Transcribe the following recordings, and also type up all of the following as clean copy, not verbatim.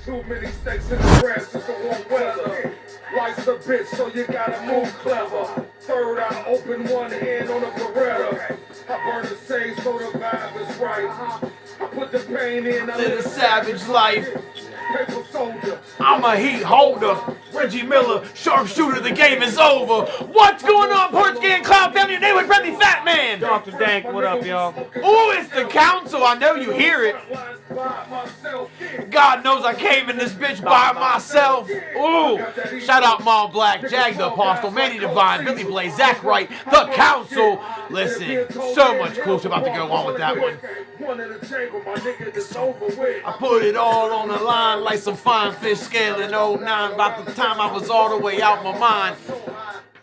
Too many snakes in the grass, it's a warm weather. Life's a bitch, so you gotta move clever. Third, I open one hand on a Beretta. I burn the sage so the vibe is right. I put the pain in, I live a savage life. Paper soldier. I'm a heat holder. Reggie Miller, sharpshooter, the game is over. What's going on, Portuguese Cloud family? Name with Friendly Fat Man. Dr. Dank, what up, y'all? Oh, it's the council. I know you hear it. God knows I came in this bitch by myself. Ooh, shout out Mall Black, Jag the Apostle, Manny Divine, Billy Blaze, Zach Wright, the council. Listen, so much cool shit about to go on with that one. I put it all on the line like some fine fish scaling 09. About the time I was all the way out my mind.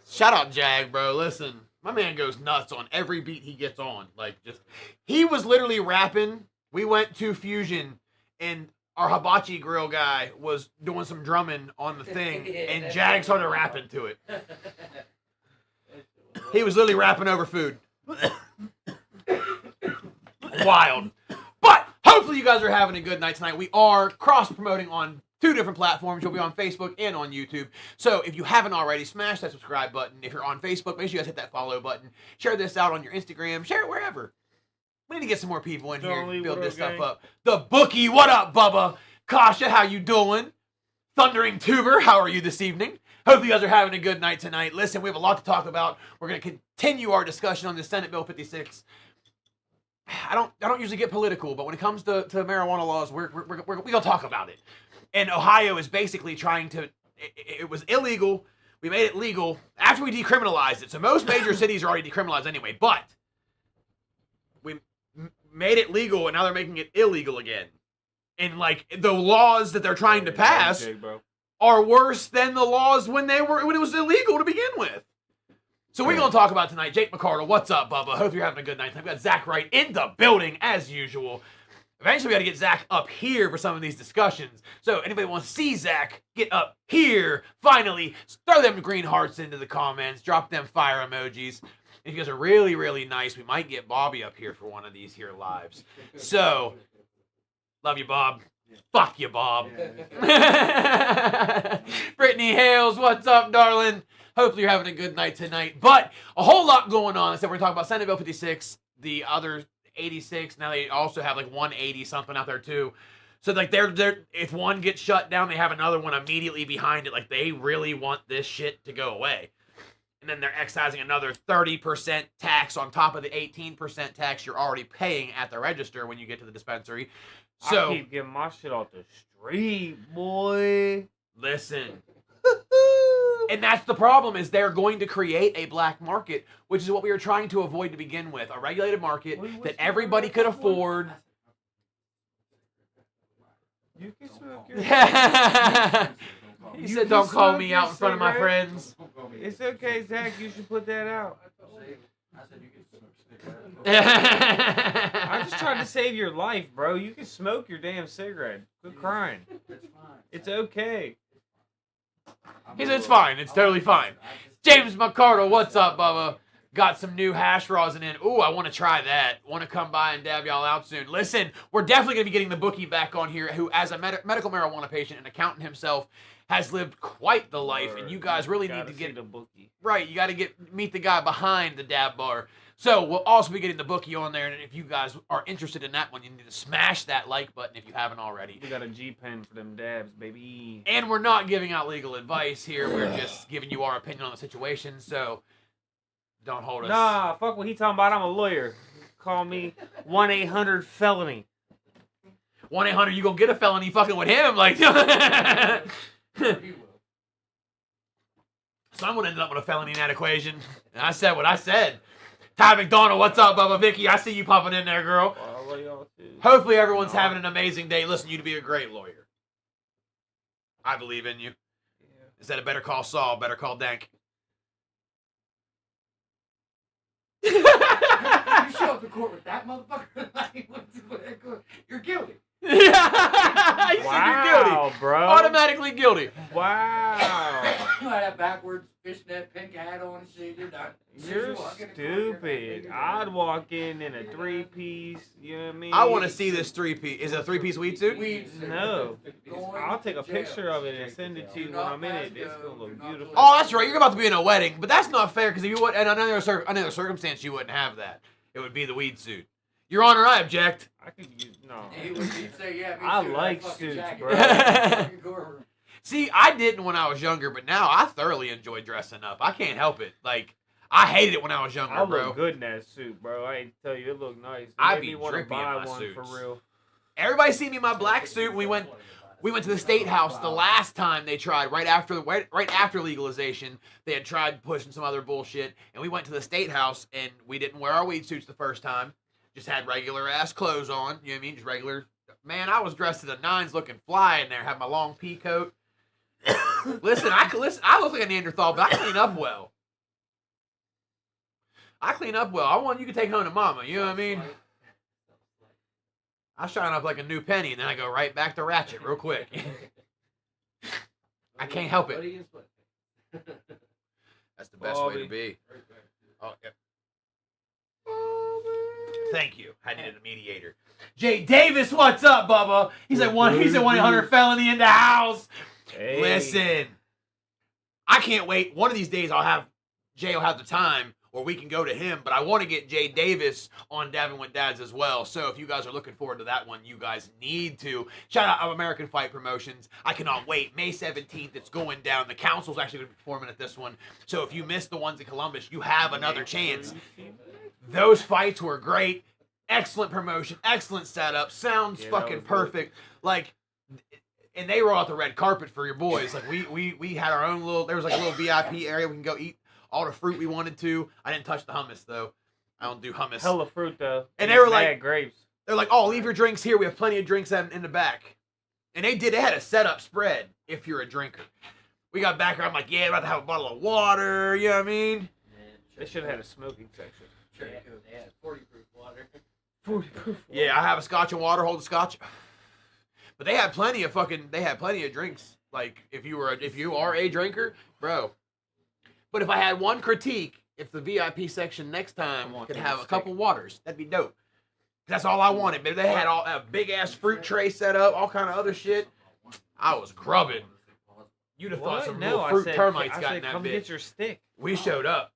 Shout out Jag, bro. Listen, my man goes nuts on every beat he gets on. Like, just, he was literally rapping. We went to Fusion, and our hibachi grill guy was doing some drumming on the thing, and Jag started rapping to it. He was literally rapping over food. Wild. But hopefully you guys are having a good night tonight. We are cross-promoting on 2 different platforms. You'll be on Facebook and on YouTube. So if you haven't already, smash that subscribe button. If you're on Facebook, make sure you guys hit that follow button. Share this out on your Instagram. Share it wherever. We need to get some more people in here and build this stuff up. The Bookie, what up, Bubba? Kasha, how you doing? Thundering Tuber, how are you this evening? Hopefully you guys are having a good night tonight. Listen, we have a lot to talk about. We're going to continue our discussion on the Senate Bill 56. I don't usually get political, but when it comes to marijuana laws, we're going to talk about it. And Ohio is basically trying to, it was illegal. We made it legal after we decriminalized it. So most major cities are already decriminalized anyway, but we made it legal and now they're making it illegal again. And like the laws that they're trying to pass are worse than the laws when it was illegal to begin with. So we're going to talk about tonight. Jake McCardle, what's up, Bubba? Hope you're having a good night. We've got Zach Wright in the building as usual. Eventually, we got to get Zach up here for some of these discussions. So anybody wants to see Zach, get up here. Finally, throw them green hearts into the comments. Drop them fire emojis. If you guys are really, really nice, we might get Bobby up here for one of these here lives. So, love you, Bob. Fuck you, Bob. Brittany Hales, what's up, darling? Hopefully you're having a good night tonight. But a whole lot going on. So we're talking about Senate Bill 56, the other 86. Now they also have like 180 something out there too. So like they're if one gets shut down, they have another one immediately behind it. Like they really want this shit to go away. And then they're excising another 30% tax on top of the 18% tax you're already paying at the register when you get to the dispensary. So I keep getting my shit off the street, boy. Listen. And that's the problem, is they're going to create a black market, which is what we were trying to avoid to begin with. A regulated market that everybody could afford. You can smoke your He said, don't call me out in front of my friends. It's okay, Zach. You should put that out. I'm just trying to save your life, bro. You can smoke your damn cigarette. Quit crying. It's okay. He said, it's fine. It's totally fine. James McCardle, what's up, Bubba? Got some new hash rosin in. Ooh, I want to try that. Want to come by and dab y'all out soon. Listen, we're definitely going to be getting the Bookie back on here, who, as a medical marijuana patient and accountant himself, has lived quite the life, and you guys really need to get the Bookie. Right, you got to meet the guy behind the dab bar. So we'll also be getting the Bookie on there, and if you guys are interested in that one, you need to smash that like button if you haven't already. We got a G-pen for them dabs, baby. And we're not giving out legal advice here. We're just giving you our opinion on the situation, so don't hold us. Nah, fuck what he talking about. I'm a lawyer. Call me 1-800-FELONY. 1-800, you gonna get a felony fucking with him? Like, someone ended up with a felony in that equation. And I said what I said. Ty McDonald, what's up, Bubba? Vicky, I see you popping in there, girl. Hopefully everyone's having an amazing day. Listen, you to be a great lawyer. I believe in you. Yeah. Instead of better call Saul, better call Dank. You show up to court with that motherfucker, you're guilty. You said you're guilty. Bro. Automatically guilty. Wow. might have backwards fishnet pink hat on and shit. You're done. You're stupid. I'd walk in a 3-piece. You know what I mean? I want to see this 3-piece. Is it a 3-piece weed suit? No. I'll take a picture of it and send it to you when I'm in it. It's gonna look beautiful. Oh, that's right. You're about to be in a wedding, but that's not fair because if you would, in another circumstance, you wouldn't have that. It would be the weed suit. Your Honor, I object. I could use no. He'd say, yeah, me too. I like suits, jacket. bro. See, I didn't when I was younger, but now I thoroughly enjoy dressing up. I can't help it. Like, I hated it when I was younger, I bro. look good in that suit, bro. I ain't tell you, it look nice. I Made be me want to drippy in buy my one suits. for real. Everybody see me in my black suit. We went to the State House the last time they tried, right after legalization. They had tried pushing some other bullshit, and we went to the State House, and we didn't wear our weed suits the first time. Just had regular ass clothes on. You know what I mean? Just regular. Man, I was dressed to the nines, looking fly in there. Had my long pea coat. Listen. I look like a Neanderthal, but I clean up well. I want you to take home to mama. You know what I mean? I shine up like a new penny, and then I go right back to ratchet real quick. I can't help it. That's the best way to be. Oh, yeah. Thank you. I needed a mediator. Jay Davis, what's up, Bubba? He's a 100 felony in the house. Hey. Listen, I can't wait. One of these days, Jay will have the time, or we can go to him. But I want to get Jay Davis on Dabbing with Dads as well. So if you guys are looking forward to that one, you guys need to. Shout out American Fight Promotions. I cannot wait. May 17th, it's going down. The council's actually going to be performing at this one. So if you missed the ones in Columbus, you have another chance. Those fights were great. Excellent promotion. Excellent setup. Sounds fucking perfect. Like, and they roll out the red carpet for your boys. Like, we had our own little, there was like a little VIP area. We can go eat all the fruit we wanted to. I didn't touch the hummus, though. I don't do hummus. Hella fruit, though. And they were like, grapes. They're like, oh, leave your drinks here. We have plenty of drinks in the back. And they had a setup spread if you're a drinker. We got back there. I'm like, yeah, about to have a bottle of water. You know what I mean? They should have had a smoking section. Sure, they had 40 proof water. 40 proof. Yeah, I have a scotch and water. Hold the scotch. But they had plenty of drinks. Like, if you are a drinker, bro. But if I had one critique, if the VIP section next time could have a couple waters, that'd be dope. That's all I wanted. But they had all a big ass fruit tray set up, all kind of other shit. I was grubbing. You'd have thought some little fruit termites got in that come bitch. Get your stick. We showed up.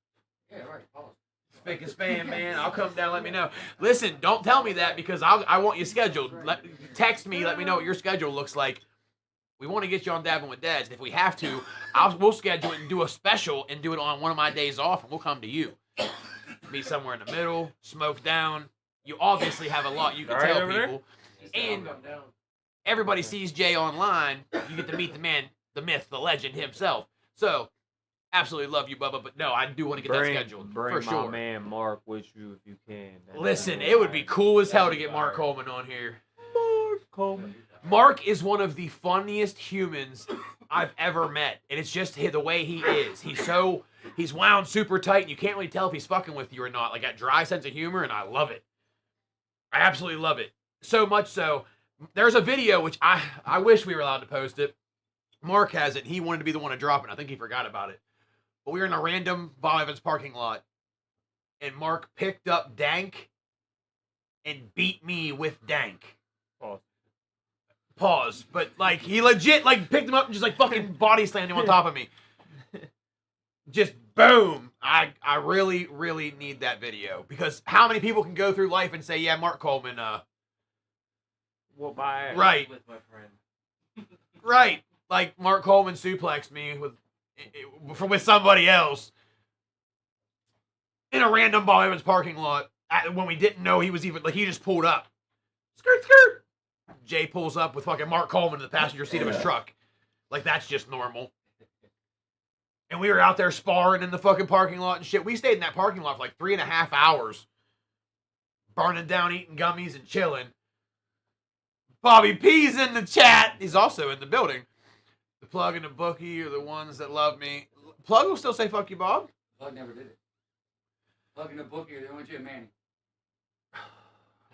Yeah, right. Pause. Spick and span, man. I'll come down. Let me know. Listen, don't tell me that because I want you scheduled. Text me. Let me know what your schedule looks like. We want to get you on Dabbing with Dads. And if we have to, we'll schedule it and do a special and do it on one of my days off, and we'll come to you. Be somewhere in the middle, smoke down. You obviously have a lot you can tell people. And everybody sees Jay online. You get to meet the man, the myth, the legend himself. So, absolutely love you, Bubba. But no, I do want to get that scheduled. For sure. Bring my man Mark with you if you can. Listen, it would be cool as hell to get Mark Coleman on here. Mark Coleman. Mark is one of the funniest humans I've ever met. And it's just the way he is. He's wound super tight, and you can't really tell if he's fucking with you or not. Like, that dry sense of humor, and I love it. I absolutely love it. So much so, there's a video, which I wish we were allowed to post it. Mark has it. He wanted to be the one to drop it. I think he forgot about it. But we were in a random Bob Evans parking lot, and Mark picked up Dank and beat me with Dank. Pause. But, like, he legit, like, picked him up and just, like, fucking body slammed him on top of me. Just boom. I really, really need that video. Because how many people can go through life and say, yeah, Mark Coleman, Well, bye. Right. With my friend. Right. Like, Mark Coleman suplexed me with somebody else in a random Bob Evans parking lot when we didn't know he was even, like, he just pulled up. Skirt, skirt. Jay pulls up with fucking Mark Coleman in the passenger seat of his truck. Like, that's just normal. And we were out there sparring in the fucking parking lot and shit. We stayed in that parking lot for like 3.5 hours. Burning down, eating gummies, and chilling. Bobby P's in the chat. He's also in the building. The Plug and the Bookie are the ones that love me. Plug will still say fuck you, Bob. Plug never did it. Plug and the Bookie are the only two, and Manny. I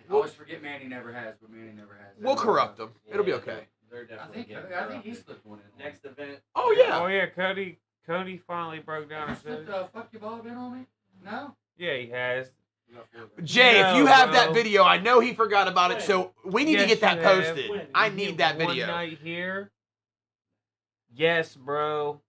Well- always forget Manny never has, but Manny never has. We'll corrupt them. It'll be okay. They're I definitely think he slipped one in. next event. Oh, yeah. Oh, yeah, Cody Cody finally broke down and Slipped said, fuck your ball been on me? No? yeah, he has. Jay, if No, you have bro. that video, I know he forgot about it, so we need to Yes, get that you have. posted. When? I You need get that one video. night here. Yes, bro.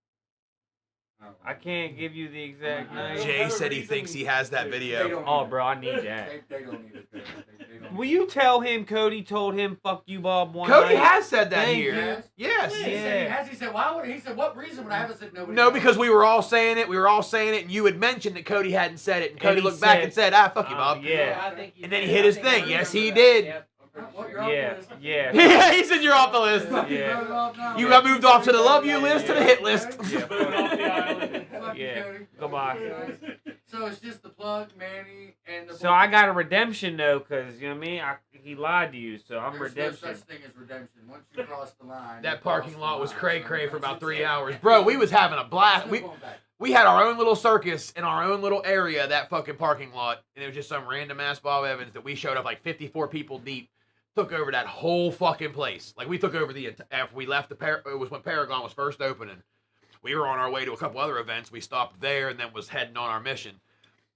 I can't give you the exact night. Jay said he thinks he has that video. Oh, bro, I need that. They don't need it. They don't Will need you tell him Cody told him "fuck you, Bob" one Cody night? has said that Thank here. you. Yes. it. He said he has. He said, why would he said, what reason would I have? I said, nobody. No, knows. because we were all saying it. We were all saying it, and you had mentioned that Cody hadn't said it, and Cody And he looked back said- and said, "Ah, fuck you, Bob." Yeah. I think And then he hit his thing. Yes, he did. What, you're off the Yeah, list? yeah. Yeah, he said you're off the list. Fucking Yeah. wrote it off now. You got moved off to the love you list to the hit list. Yeah. Put it off the island. Fuck you, Yeah. Cody. Goodbye. So it's just the plug, Manny, and the. So I got a redemption though, cause you know what I mean. He lied to you, so I'm There's redemption. no such thing as redemption. Once you cross the line. That you cross parking the lot was line. cray cray for about 3 hours, bro. We was having a blast. There's no going back. We had our own little circus in our own little area, that fucking parking lot, and it was just some random ass Bob Evans that we showed up like 54 people deep, took over that whole fucking place. Like we took over after we left it was when Paragon was first opening. We were on our way to a couple other events. We stopped there and then was heading on our mission.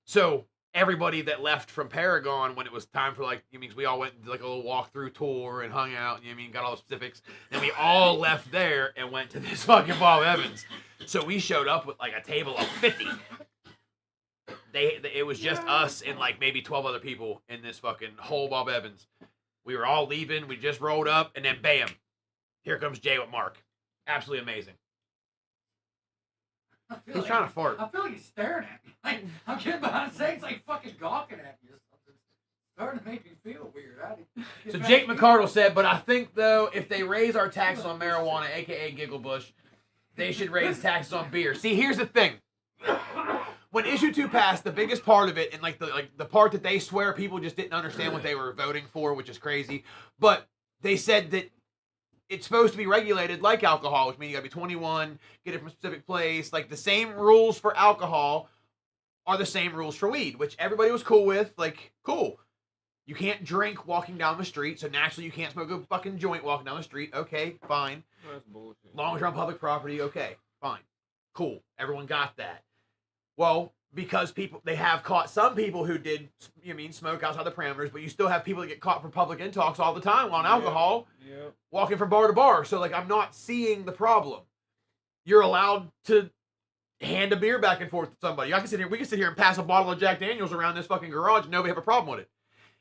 So everybody that left from Paragon when it was time for like, you mean we all went and did like a little walkthrough tour and hung out, you know what I mean, got all the specifics. Then we all left there and went to this fucking Bob Evans. So we showed up with like a table of 50. It was just us and like maybe 12 other people in this fucking whole Bob Evans. We were all leaving. We just rolled up and then bam, here comes Jay with Mark. Absolutely amazing. I feel He's like trying to fart. I feel like he's staring at me. Like, I'm getting behind the scenes, like fucking gawking at me or something. It's starting to make me feel weird. So Jake McCardle said, but I think though, if they raise our taxes on marijuana, aka Gigglebush, they should raise taxes on beer. See, here's the thing. When issue 2 passed, the biggest part of it, and like the part that they swear people just didn't understand what they were voting for, which is crazy, but they said that it's supposed to be regulated like alcohol, which means you gotta be 21, get it from a specific place. Like the same rules for alcohol are the same rules for weed, which everybody was cool with. Like, cool. You can't drink walking down the street, so naturally you can't smoke a fucking joint walking down the street. Okay, fine. That's bullshit. Long as you're on public property, okay, fine. Cool. Everyone got that. Well, because they have caught some people who did, smoke outside the parameters, but you still have people that get caught for public intox all the time on alcohol, walking from bar to bar. So, like, I'm not seeing the problem. You're allowed to hand a beer back and forth to somebody. We can sit here and pass a bottle of Jack Daniels around this fucking garage and nobody have a problem with it.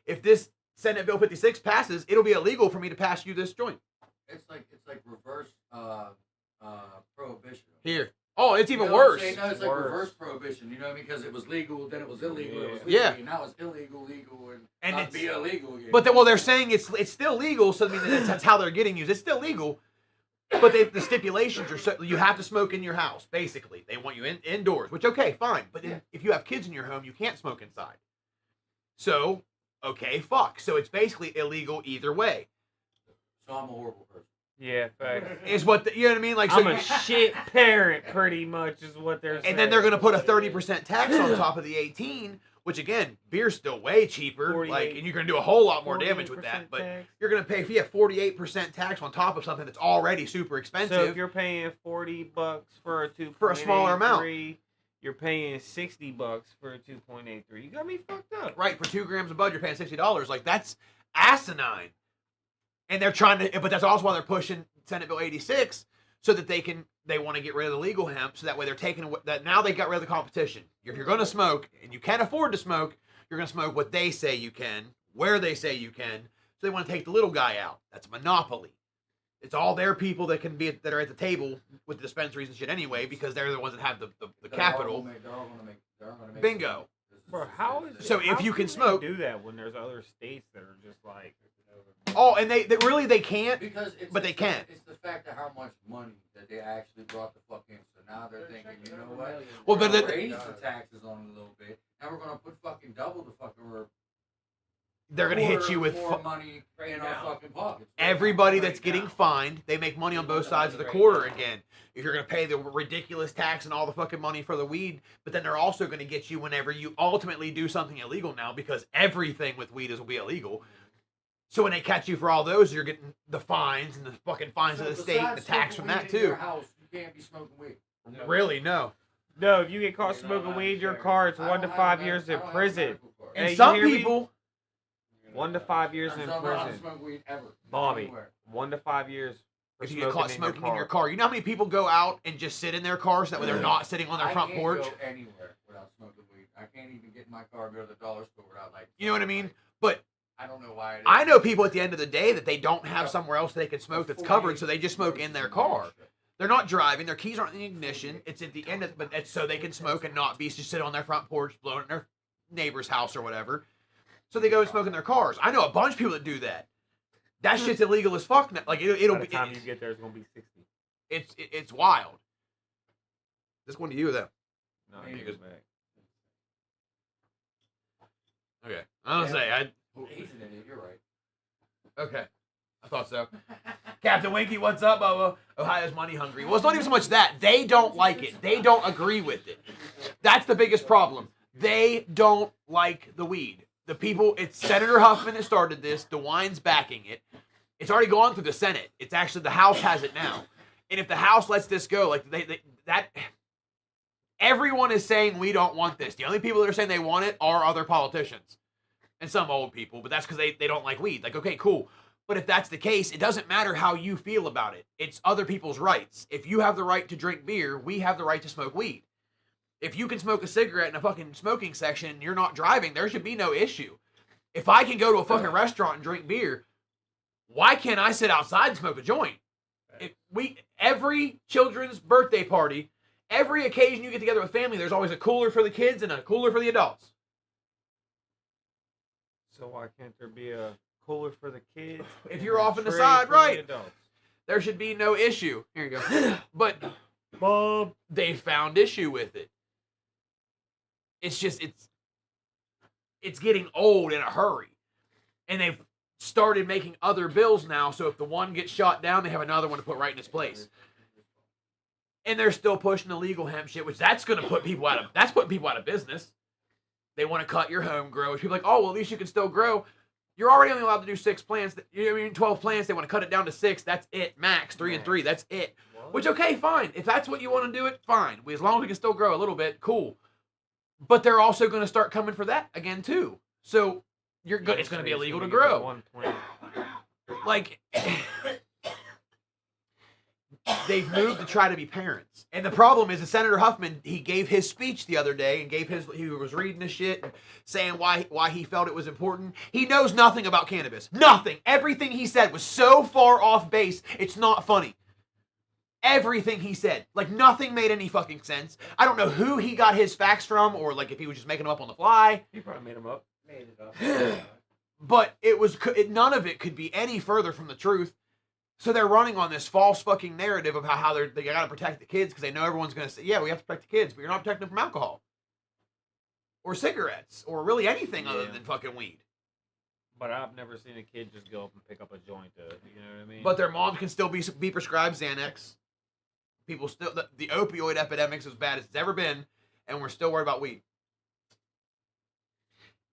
If this Senate Bill 56 passes, it'll be illegal for me to pass you this joint. It's like reverse prohibition. Here. Oh, it's even You know what I'm worse. saying? No, it's like Worse. reverse prohibition. You know, because it was legal, then it was illegal. It was legal, Yeah. and now it's illegal, legal, And not it's- be illegal again. But they're saying it's still legal, so I mean that's how they're getting used. It's still legal, but the stipulations are so you have to smoke in your house. Basically, they want you indoors, which okay, fine. But if you have kids in your home, you can't smoke inside. So okay, fuck. So it's basically illegal either way. So I'm a horrible person. Yeah, facts. Is what you know what I mean? Like, so I'm a shit parent, pretty much, is what they're saying. and then they're gonna put a 30% tax on top of the 18, which again, beer's still way cheaper. 48 Like, and you're gonna do a whole lot more damage with that. 48% But tax. you're gonna pay 48% tax on top of something that's already super expensive. So if you're paying $40 for a 2.83, For a smaller amount. you're paying $60 for a 2.83. You got me fucked up. Right, for 2 grams of bud, you're paying $60. Like, that's asinine. And they're trying to, but that's also why they're pushing Senate Bill 86 so that they want to get rid of the legal hemp. So that way they're taking away, that now they got rid of the competition. If you're going to smoke and you can't afford to smoke, you're going to smoke what they say you can, where they say you can. So they want to take the little guy out. That's a monopoly. It's all their people that that are at the table with the dispensaries and shit anyway, because they're the ones that have the capital. They're all gonna make Bingo. Bro, how is So how if you can they smoke- do that when there's other states that are just like, Oh, and they really they can't. Because But they can't. It's the fact of how much money that they actually brought the fuck in. So now they're thinking, you know what? Well, We're but gonna the- raise the taxes on it a little bit. Now we're gonna put fucking double the fucking. They're going to hit you with more money in our fucking pockets. everybody that's Right getting now. fined. They make money on both sides of the quarter again. If you're going to pay the ridiculous tax and all the fucking money for the weed, but then they're also going to get you whenever you ultimately do something illegal now, because everything with weed will be illegal. So when they catch you for all those, you're getting the fines and the fucking fines of the state, and the tax from that In your too. house, you can't be smoking weed. No. Really, no. No, if you get caught You're not smoking allowed weed, to your carry. car, it's I 1 to don't 5 have a years med- I in don't have a prison. medical card. And Hey, you some hear me? people, You're 1 to not 5 years allowed in to- I'm not allowed to prison. smoke weed ever. Bobby, Anywhere. 1 to 5 years for if you get caught in smoking your in your car, you know how many people go out and just sit in their car so that way they're not sitting on their front I porch? can't go anywhere without smoking weed. I can't even get in my car and go to the dollar store without like. You know what I mean? But I don't know why. It is. I know people at the end of the day that they don't have somewhere else they can smoke that's covered, so they just smoke in their car. They're not driving. Their keys aren't in the ignition. It's at the end of, but it's so they can smoke and not be just sit on their front porch, blowing in their neighbor's house or whatever. So they go and smoke in their cars. I know a bunch of people that do that. That shit's illegal as fuck. Now. Like it'll By be. the time you get there, it's gonna be 60. It's wild. This one to you though. No, Maybe. it goes back. Okay. I was gonna say He's an idiot. You're right. Okay. I thought so. Captain Winky, what's up, Bubba? Ohio's money hungry. Well, it's not even so much that. They don't like it. They don't agree with it. That's the biggest problem. They don't like the weed. The people, it's Senator Huffman that started this. DeWine's backing it. It's already gone through the Senate. It's actually, the House has it now. And if the House lets this go, like, everyone is saying we don't want this. The only people that are saying they want it are other politicians. And some old people, but that's because they don't like weed. Like, okay, cool. But if that's the case, it doesn't matter how you feel about it. It's other people's rights. If you have the right to drink beer, we have the right to smoke weed. If you can smoke a cigarette in a fucking smoking section and you're not driving, there should be no issue. If I can go to a fucking restaurant and drink beer, why can't I sit outside and smoke a joint? Every children's birthday party, every occasion you get together with family, there's always a cooler for the kids and a cooler for the adults. So why can't there be a cooler for the kids? If and you're a off in the tray side, for right. the adults? There should be no issue. Here you go. But Bob, they found issue with it. It's just, it's getting old in a hurry. And they've started making other bills now, so if the one gets shot down, they have another one to put right in its place. And they're still pushing the legal hemp shit, which that's going to put people that's putting people out of business. They want to cut your home grow. People are like, oh, well, at least you can still grow. You're already only allowed to do 6 plants. 12 plants. They want to cut it down to 6. That's it. Max 3 and 3. That's it. Which, okay, fine. If that's what you want to do it, fine. As long as we can still grow a little bit, cool. But they're also going to start coming for that again too. So you're good. It's going to be illegal to grow. 1 plant. Like, they've moved to try to be parents. And the problem is that Senator Huffman, he gave his speech the other day and he was reading the shit and saying why he felt it was important. He knows nothing about cannabis. Nothing. Everything he said was so far off base, it's not funny. Everything he said. Like, nothing made any fucking sense. I don't know who he got his facts from, or like if he was just making them up on the fly. He probably made them up. Made it up. But none of it could be any further from the truth. So they're running on this false fucking narrative of how they got to protect the kids because they know everyone's going to say, yeah, we have to protect the kids, but you're not protecting them from alcohol. Or cigarettes. Or really anything other than fucking weed. But I've never seen a kid just go up and pick up a joint, you know what I mean? But their mom can still be prescribed Xanax. People still, the opioid epidemic's as bad as it's ever been, and we're still worried about weed.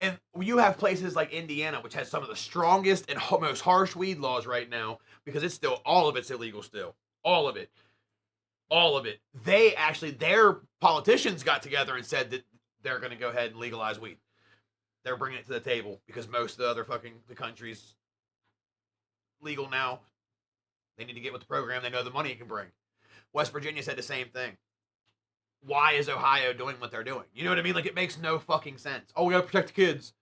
And you have places like Indiana, which has some of the strongest and most harsh weed laws right now, because it's still, all of it's illegal still. All of it. All of it. Their politicians got together and said that they're going to go ahead and legalize weed. They're bringing it to the table because most of the other the country's legal now. They need to get with the program. They know the money it can bring. West Virginia said the same thing. Why is Ohio doing what they're doing? You know what I mean? Like, it makes no fucking sense. Oh, we gotta protect the kids.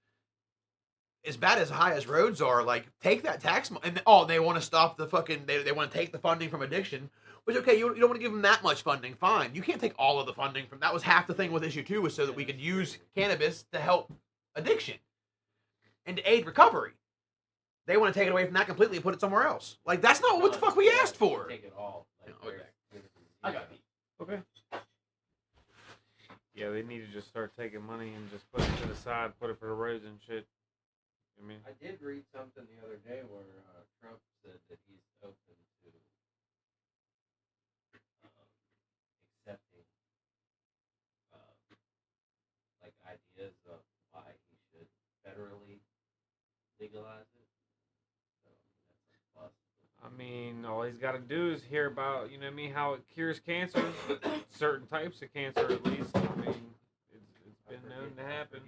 As bad as Ohio's roads are, like, take that tax money. And, they want to stop the fucking, they want to take the funding from addiction. Which, okay, you don't want to give them that much funding. Fine. You can't take all of the funding from, that was half the thing with issue 2 was so that we could use cannabis to help addiction. And to aid recovery. They want to take it away from that completely and put it somewhere else. Like, that's not what the fuck we asked for. Take it all. Like, Okay. I got it. Okay. Yeah, they need to just start taking money and just put it to the side, put it for the roads and shit. I mean, I did read something the other day where Trump said that he's open to accepting like ideas of why he should federally legalize it. So that's a plus. I mean, And all he's got to do is hear about, you know what I mean, how it cures cancer, certain types of cancer at least. I mean, it's been known to happen.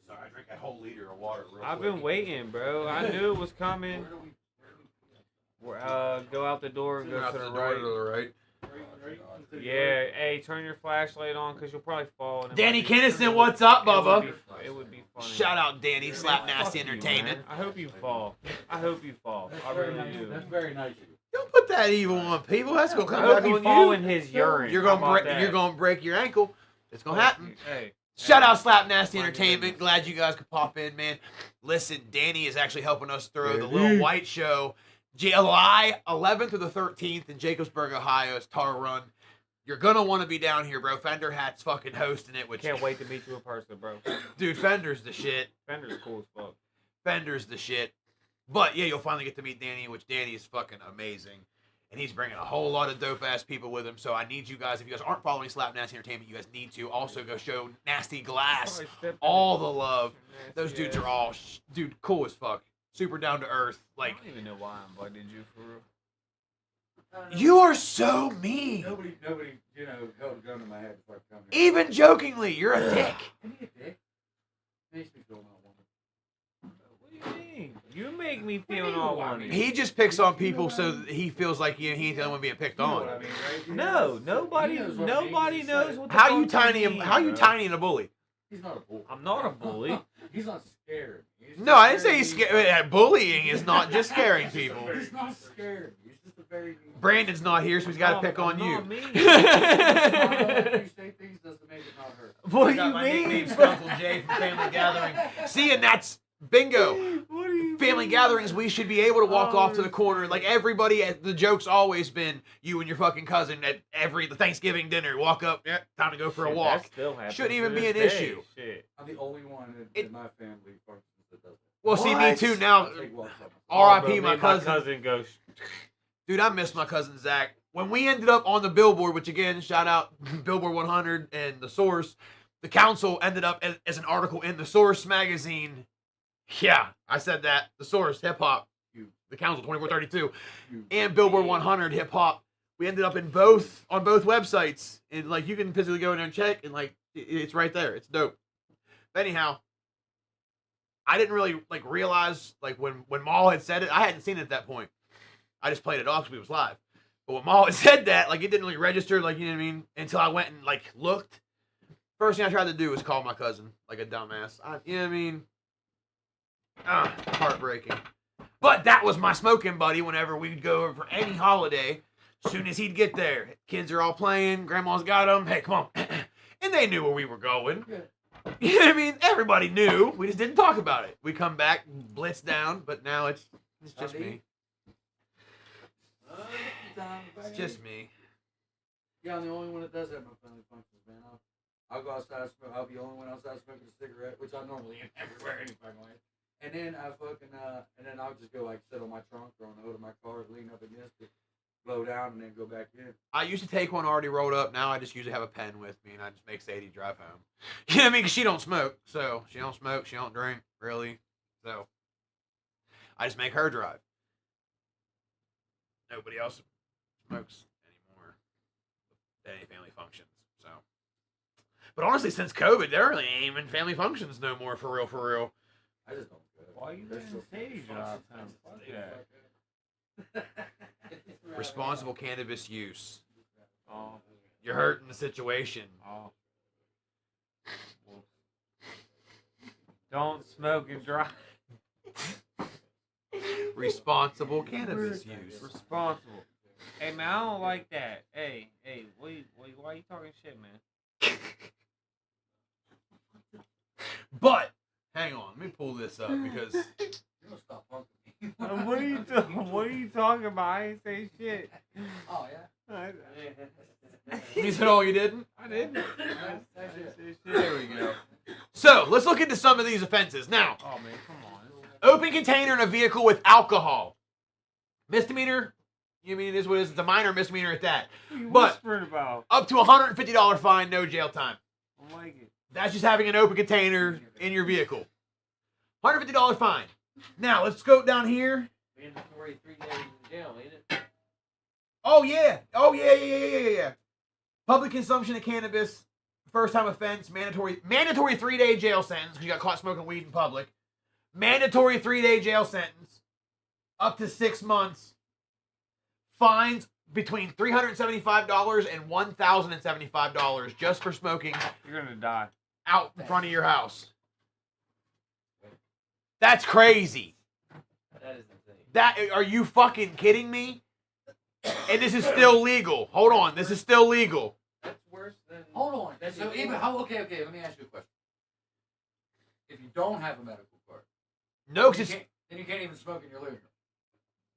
Sorry, I drank a whole liter of water real I've quick. been waiting, bro. I knew it was coming. Go out the door and go to the right. Yeah, hey, turn your flashlight on because you'll probably fall. And Danny Kinnison, what's up, Bubba? It would be funny. Shout out Danny, Slap Man, Nasty fuck you, Entertainment. man. I hope you fall. I hope you fall. I really do. That's very nice of you. Don't put that evil on people. That's gonna I come hope back you on fall you. in his urine. You're How gonna about break. that? You're gonna break your ankle. It's gonna happen. Hey. Shout out Slap Nasty Mind your Entertainment. business. Glad you guys could pop in, man. Listen, Danny is actually helping us throw the Little White Show, July 11th through the 13th in Jacobsburg, Ohio. It's Tar Run. You're gonna want to be down here, bro. Fender Hat's fucking hosting it. Which Can't wait to meet you in person, bro. dude, Fender's the shit. Fender's cool as fuck. Fender's the shit. But yeah, you'll finally get to meet Danny, which Danny is fucking amazing. And he's bringing a whole lot of dope ass people with him. So I need you guys, if you guys aren't following Slap Nasty Entertainment, you guys need to also go show Nasty Glass Probably stepped in all it. the love. Those Nasty dudes ass. are all, dude, cool as fuck. Super down to earth. Like, I don't even know why I invited you for real. you are so mean. Nobody, you know, held a gun to my head before I come here. Even jokingly, you're a dick. Isn't he a dick? Makes me feel not wanted. What do you mean? You make me feel not wanted. He just picks on people so that he feels like he ain't the only one being picked You know on. what I mean, right? He No, knows- nobody he knows what it means. knows He said it. what the How you fuck I tiny? mean, How you bro. tiny and a bully? He's not a bull. I'm not a bully. He's not scared. He's No, just I didn't say very he's mean. scared. Bullying is not just scaring people. He's not scared. He's just a very mean. Brandon's not here, so he's got to I'm pick on not you. mean. You say things doesn't make it not hurt. What I do got you my mean? nickname's Uncle Jay from Family Gathering. See, and that's bingo. What do you Family mean? gatherings, we should be able to walk Oh, off to the corner. Like everybody, the joke's always been you and your fucking cousin at every Thanksgiving dinner. Walk up, yeah, time to go for a Shit, walk. that still happens Shouldn't even to be this an day. issue. Shit. I'm the only one It- in my family functions that does it. Well, see, me What? too now. I take walks up. R.I.P. Oh, bro, my me cousin. My cousin goes. Dude, I miss my cousin Zach. When we ended up on the billboard, which again, shout out Billboard 100 and The Source, the council ended up as an article in The Source magazine. Yeah, I said that. The Source, hip hop, the council 2432, and Billboard 100 hip hop. We ended up on both websites, and like you can physically go in there and check, and like it's right there. It's dope. But anyhow, I didn't really like realize like when Maul had said it, I hadn't seen it at that point. I just played it off because it was live. But when Maul had said that, like it didn't really register, like you know what I mean, until I went and like looked. First thing I tried to do was call my cousin like a dumbass. You know what I mean? Heartbreaking. But that was my smoking buddy whenever we'd go over for any holiday. As soon as he'd get there, kids are all playing, grandma's got them, hey, come on. And they knew where we were going. You know what I mean? Everybody knew. We just didn't talk about it. We come back, blitz down, but now it's just me. It's just me. Yeah, I'm the only one that does that in my family functions, man. I'll go outside, smoke. I'll be the only one outside smoking a cigarette, which I normally am everywhere anyway. And then and then I'll just go like sit on my trunk or on the hood of my car, lean up against it, blow down, and then go back in. I used to take one already rolled up. Now I just usually have a pen with me, and I just make Sadie drive home. You know what I mean? 'Cause she don't smoke, so she don't smoke, she don't drink, really. So I just make her drive. Nobody else smokes anymore at any family functions. So, but honestly, since COVID, there really ain't even family functions no more. For real, for real. I just don't go. Why you letting Sadie drive home? Fuck that. Responsible cannabis use. Oh. You're hurting the situation. Oh. Well, don't smoke and drive. Responsible cannabis use. Responsible. Hey man, I don't like that. Hey, why you talking shit, man? But hang on, let me pull this up because You don't stop punking me. What are you talking about? I ain't say shit. Oh yeah. you said, "Oh, you didn't." I didn't. There we go. So let's look into some of these offenses now. Oh man, come on. Open container in a vehicle with alcohol. Misdemeanor. You mean it is what it is? It's a minor misdemeanor at that. What you But- whispering about? Up to $150 fine, no jail time. I like it. That's just having an open container in your vehicle. $150 fine. Now let's go down here. mandatory 3 days in jail, ain't it? Oh yeah. Oh yeah. Public consumption of cannabis, first time offense, mandatory 3-day jail sentence because you got caught smoking weed in public. Mandatory 3-day jail sentence, up to 6 months. Fines between $375 and $1,075 just for smoking You're gonna die. out in front of your house. That's crazy. That is insane. That are you fucking kidding me? And this is still legal. Hold on, this is still legal. That's worse than. Hold on. That's So even how? Okay. Let me ask you a question. If you don't have a medical card, No, then because you can't even smoke in your living room.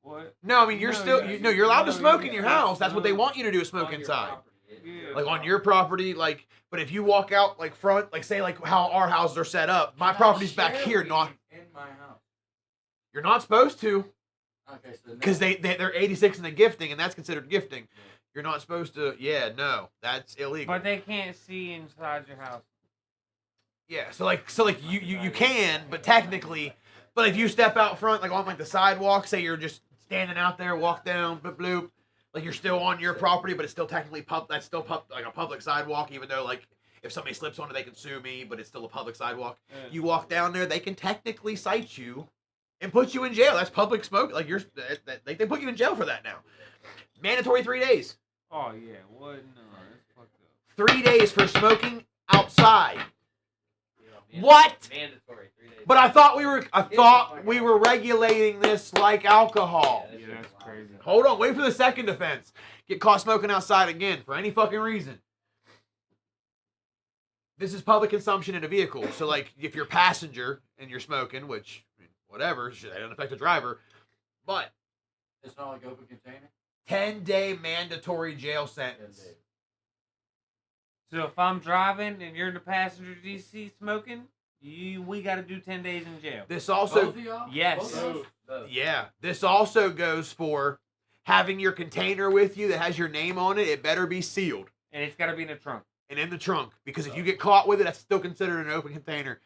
What? no, I mean you're No, still yeah, you're allowed to no, smoke yeah, in your yeah. house. That's what they No. want you to do is smoke On your inside. property, Yeah. Like on your property, like, but if you walk out like front, like say like how our houses are set up, my Not property's back share here. weed Not in my house. you're not supposed to Okay, so because no. they're 86 in the gifting, and that's considered gifting. You're not supposed to. Yeah, no, that's illegal. But they can't see inside your house. Yeah, so you can, but technically, but if you step out front, like on like the sidewalk, say you're just standing out there, walk down, bloop bloop, like you're still on your property, but it's still technically that's still like a public sidewalk, even though like if somebody slips on it, they can sue me, but it's still a public sidewalk. Yeah. You walk down there, they can technically cite you and put you in jail. That's public smoke. Like they put you in jail for that now. Mandatory 3 days. Oh yeah, what? No, that's fucked up. 3 days for smoking outside. Yeah, What? Mandatory 3 days. But I thought we were regulating this like alcohol. Yeah, Yeah, that's crazy. Hold on, wait for the second offense. Get caught smoking outside again for any fucking reason. This is public consumption in a vehicle. So like if you're a passenger and you're smoking, which whatever, that doesn't affect the driver, but It's not like open container. 10-day mandatory jail sentence. So if I'm driving and you're in the passenger seat smoking, we got to do 10 days in jail. This also Both of y'all? Yes. Both of us? Both. yeah, this also goes for having your container with you that has your name on it. It better be sealed And it's got to be in the trunk. and in the trunk because if you get caught with it, that's still considered an open container.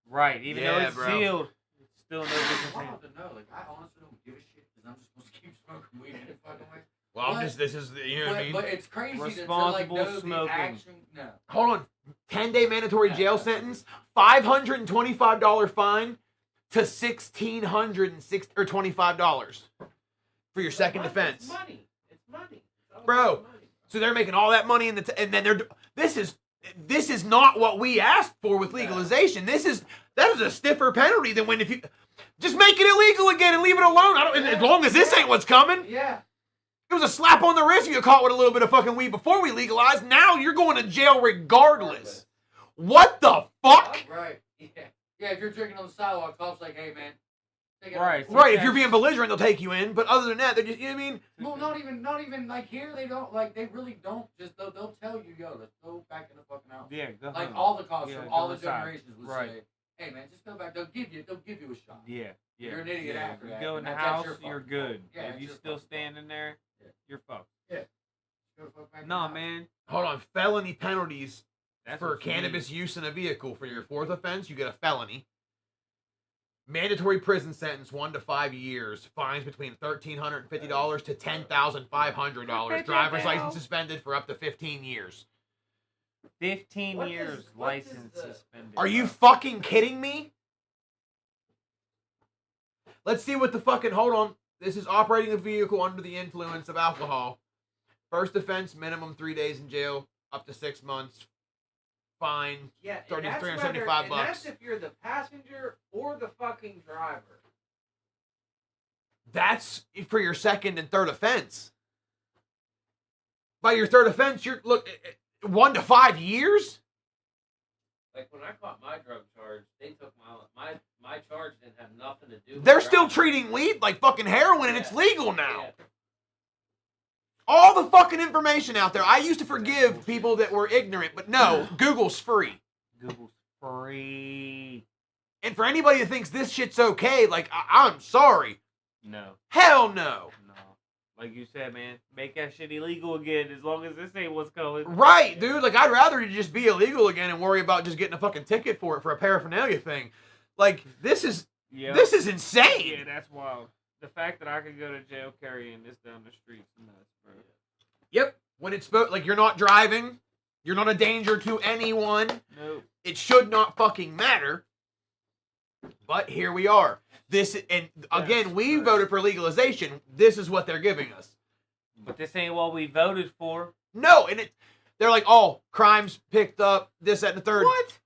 Right. Even though Yeah, it's bro. sealed, it's still an open I container. want to know. Like, I honestly don't give a shit because I'm just supposed to keep smoking weed any fucking way. Well, But- this is you know what I mean. But it's crazy to like Responsible know smoking. the action. No. Hold on. 10-day mandatory jail sentence, $525 fine to $1,625 for your second offense. It's money. It's money. It's all Bro. about money. So they're making all that money and then they're this is not what we asked for with legalization. That is a stiffer penalty than when if you just make it illegal again and leave it alone. As long as this ain't what's coming. Yeah. It was a slap on the wrist if you got caught with a little bit of fucking weed before we legalized. Now you're going to jail regardless. What the fuck? Right. Yeah. Yeah. If you're drinking on the sidewalk, cops like, hey man. take it Right. out. Right, if you're being belligerent, they'll take you in. But other than that, they're just, you know what I mean? Well, not even like here. They don't like. They really don't. Just they'll tell you, yo, let's go back in the fucking house. Yeah, go Like home. all the cops Yeah, from go all the inside. generations would Right. say, hey man, just go back. They'll give you a shot. Yeah, yeah. You're an idiot yeah. after You that, go in and the that's house, your fault. you're good. Yeah, if it's you your still fault. standing there, Yeah. you're fucked. Go fuck back in the Nah, house. man. Hold on, felony penalties That's for what you cannabis use in a vehicle. For your fourth offense, you get a felony. Mandatory prison sentence 1 to 5 years. Fines between $1,350 to $10,500. Driver's license suspended for up to 15 years. need. 15 What years is- what is license the- suspended. Are you fucking kidding me? Let's see what the fucking. Hold on. This is operating a vehicle under the influence of alcohol. First offense, minimum 3 days in jail, up to 6 months. Fine. Yeah, and 30, that's 375 whether- and bucks. that's if you're the passenger or the fucking driver. That's for your second and third offense. By your third offense, you're 1 to 5 years. Like when I caught my drug charge, they took my charge didn't have nothing to do. with They're still driving. treating weed like fucking heroin, and it's Yeah. legal now. Yeah. All the fucking information out there. I used to forgive people that were ignorant, but no, Google's free. Google's free. And for anybody that thinks this shit's okay, like I'm sorry, No, hell no. no. Like you said, man, make that shit illegal again as long as this ain't what's going. Right, dude. Like, I'd rather it just be illegal again and worry about just getting a fucking ticket for it for a paraphernalia thing. Like, this is insane. Yeah, that's wild. The fact that I could go to jail carrying this down the streets is nuts, bro. Yep. When it's like you're not driving, you're not a danger to anyone. Nope. It should not fucking matter. But here we are. Again, we voted for legalization. This is what they're giving us. But this ain't what we voted for. No, and they're like, oh, crimes picked up, this, that, and the third. What?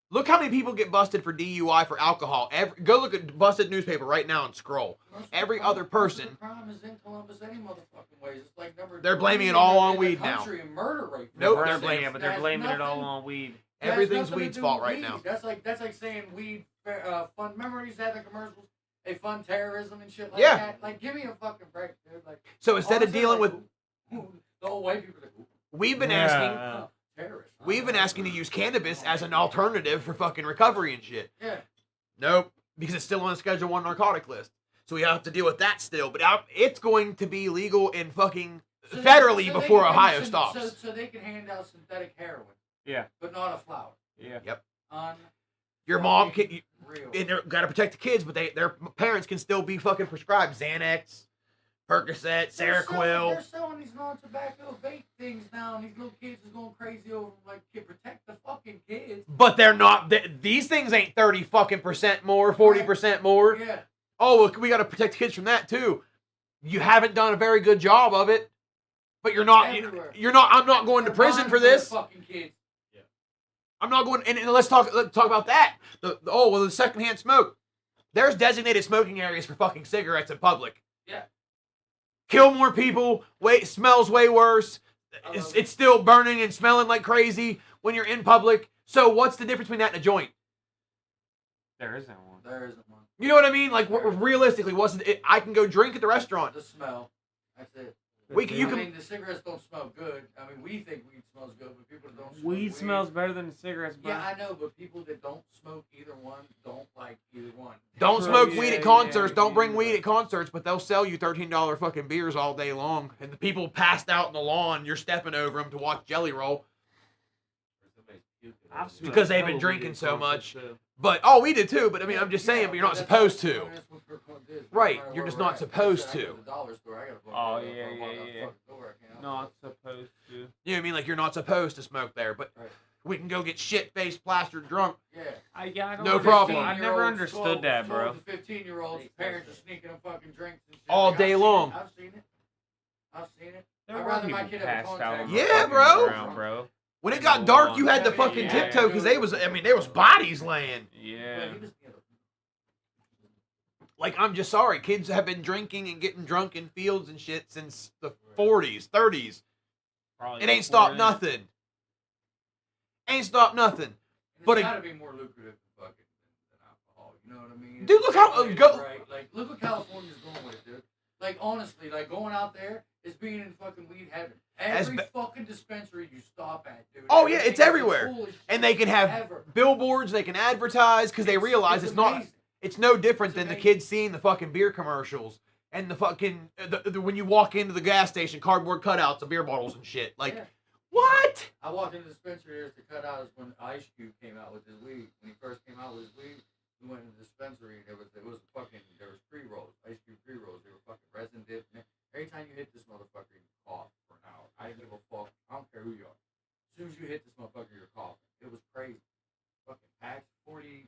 Look how many people get busted for DUI for alcohol. Go look at busted newspaper right now and scroll. Every other person. Crime is in Columbus any motherfucking ways. It's like they're blaming it all on in the weed now. country and murder rate. Nope, They're blaming it all on weed. Everything's weed's fault right now. That's like saying weed fund. Remember when you used to have the commercials? They fund terrorism and shit like Yeah. that. Like, give me a fucking break, dude. Like, So instead of dealing with, the old white people, are like, we've been asking, terrorists. we've been asking to use cannabis as an alternative for fucking recovery and shit. Yeah. Nope, because it's still on the Schedule 1 narcotic list. So we have to deal with that still. But it's going to be legal in fucking federally before Ohio stops. So they can hand out synthetic heroin. Yeah. But not a flower. Yeah. Yep. On Your mom can, real. and they're got to protect the kids, but their parents can still be fucking prescribed Xanax, Percocet, Seroquel. They're selling these non-tobacco vape things now, and these little kids is going crazy over like, protect the fucking kids. But they're not. These things ain't 30 fucking percent more, 40% more. Yeah. Oh, look, we got to protect kids from that too. You haven't done a very good job of it, but you're not. Everywhere. You're not. I'm not going to prison for this. Fucking kids. I'm not going. And let's talk about that. The secondhand smoke. There's designated smoking areas for fucking cigarettes in public. Yeah. Kill more people. Smells way worse. It's still burning and smelling like crazy when you're in public. So what's the difference between that and a joint? There isn't one. There isn't one. You know what I mean? Like, realistically, I can go drink at the restaurant. The smell. That's it. I mean, the cigarettes don't smell good. I mean, we think weed smells good, but people that don't smoke Weed smells better than cigarettes, bro. Yeah, I know, but people that don't smoke either one don't like either one. Don't True, smoke yeah, weed at yeah, concerts. yeah, Don't bring yeah. weed at concerts, but they'll sell you $13 fucking beers all day long. And the people passed out on the lawn, you're stepping over them to watch Jelly Roll. Because they've been drinking so much. But, we did too. But, I mean, I'm just saying, but you're not supposed to. Right, you're just not supposed to. Oh, yeah. Not supposed to. You know what I mean? Like, you're not supposed to smoke there, but we can go get shit-faced, plastered drunk. Yeah. I don't No problem. I never understood that, bro. 12 to 15-year-olds, parents are sneaking them fucking drinks and shit. All day long. I've seen it. There I'd were rather people my kid have a passed out contact. on the Yeah, fucking bro. ground, bro. When it got dark, you had to Yeah, fucking yeah, tiptoe because there was bodies laying. Yeah. Like, I'm just sorry. Kids have been drinking and getting drunk in fields and shit since the 40s, 30s. Probably It ain't before stopped then. nothing. Ain't stopped nothing. But It's gotta be more lucrative than fucking than alcohol. You know what I mean? Dude, look how- Right. Like, look what California's going with, dude. Like, honestly, like going out there is being in fucking weed heaven. Every fucking dispensary you stop at, dude. Oh, yeah, it's Everything is the everywhere. coolest And they can have shit ever. billboards, they can advertise because they realize it's not. amazing. It's no different It's than the amazing. kids seeing the fucking beer commercials and the fucking when you walk into the gas station, cardboard cutouts of beer bottles and shit. Like, Yeah. what? I walked into the dispensary. There's the cutouts when Ice Cube came out with his weed. When he first came out with his weed, we went to the dispensary. There was pre-rolls, Ice Cube pre-rolls. They were fucking resin dipped. Every time you hit this motherfucker, you cough for an hour. I didn't give a fuck. I don't care who you are. As soon as you hit this motherfucker, you're coughing. It was crazy. Fucking packs, 14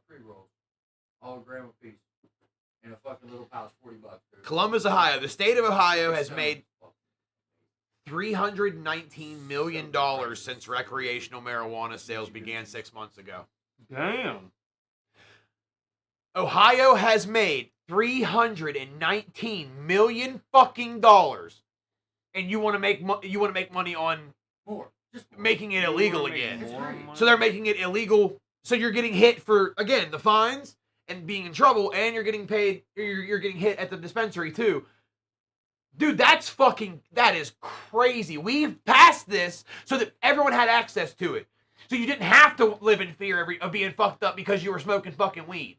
pre-rolls, all a gram a piece, in a fucking little pouch, $40. Dude. Columbus, Ohio. The state of Ohio has made $319 million since recreational marijuana sales began 6 months ago. Damn. Ohio has made $319 million fucking dollars, and you want to make money on More. Just more. making it illegal again. It's free. So they're making it illegal. So you're getting hit for, again, the fines and being in trouble, and you're getting paid. You're getting hit at the dispensary too. Dude, that is crazy. We've passed this so that everyone had access to it. So you didn't have to live in fear of being fucked up because you were smoking fucking weed.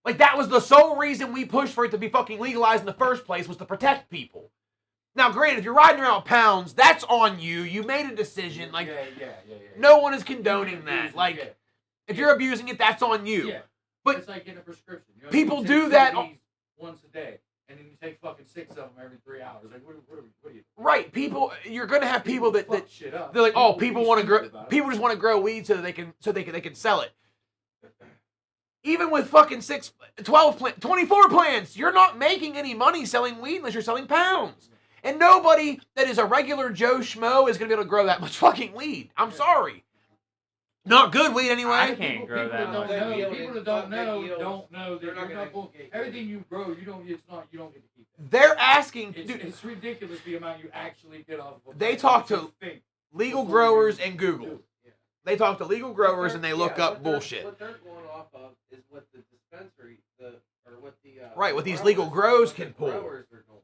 Like, that was the sole reason we pushed for it to be fucking legalized in the first place, was to protect people. Now, granted, if you're riding around with pounds, that's on you. You made a decision. Like, no one is condoning that. Like, if you're abusing it, that's on you. Yeah. But it's like getting a prescription. You know, people you do take that CBDs once a day, and then you take fucking 6 of them every 3 hours. Like, what are you? Right, people. You're gonna have people that fuck shit up. they're like, oh, people want to grow. stupid about it. People just want to grow weed so that they can sell it. Even with fucking 6, 12, 24 plants, you're not making any money selling weed unless you're selling pounds. And nobody that is a regular Joe Schmo is gonna be able to grow that much fucking weed. I'm sorry. Not good weed anyway. I can't grow people that that much. don't know, Yield people is that don't not good know yields. don't know that They're not you're gonna not going. get Everything you grow, you don't get to keep that. They're asking. It's, Dude, it's ridiculous the amount you actually get off of. They talk what to you think legal before you growers and do Google. it. They talk to legal growers and they look up bullshit. What they're going off of is what the dispensary, Right, what these legal grows what can the pull. growers are doing.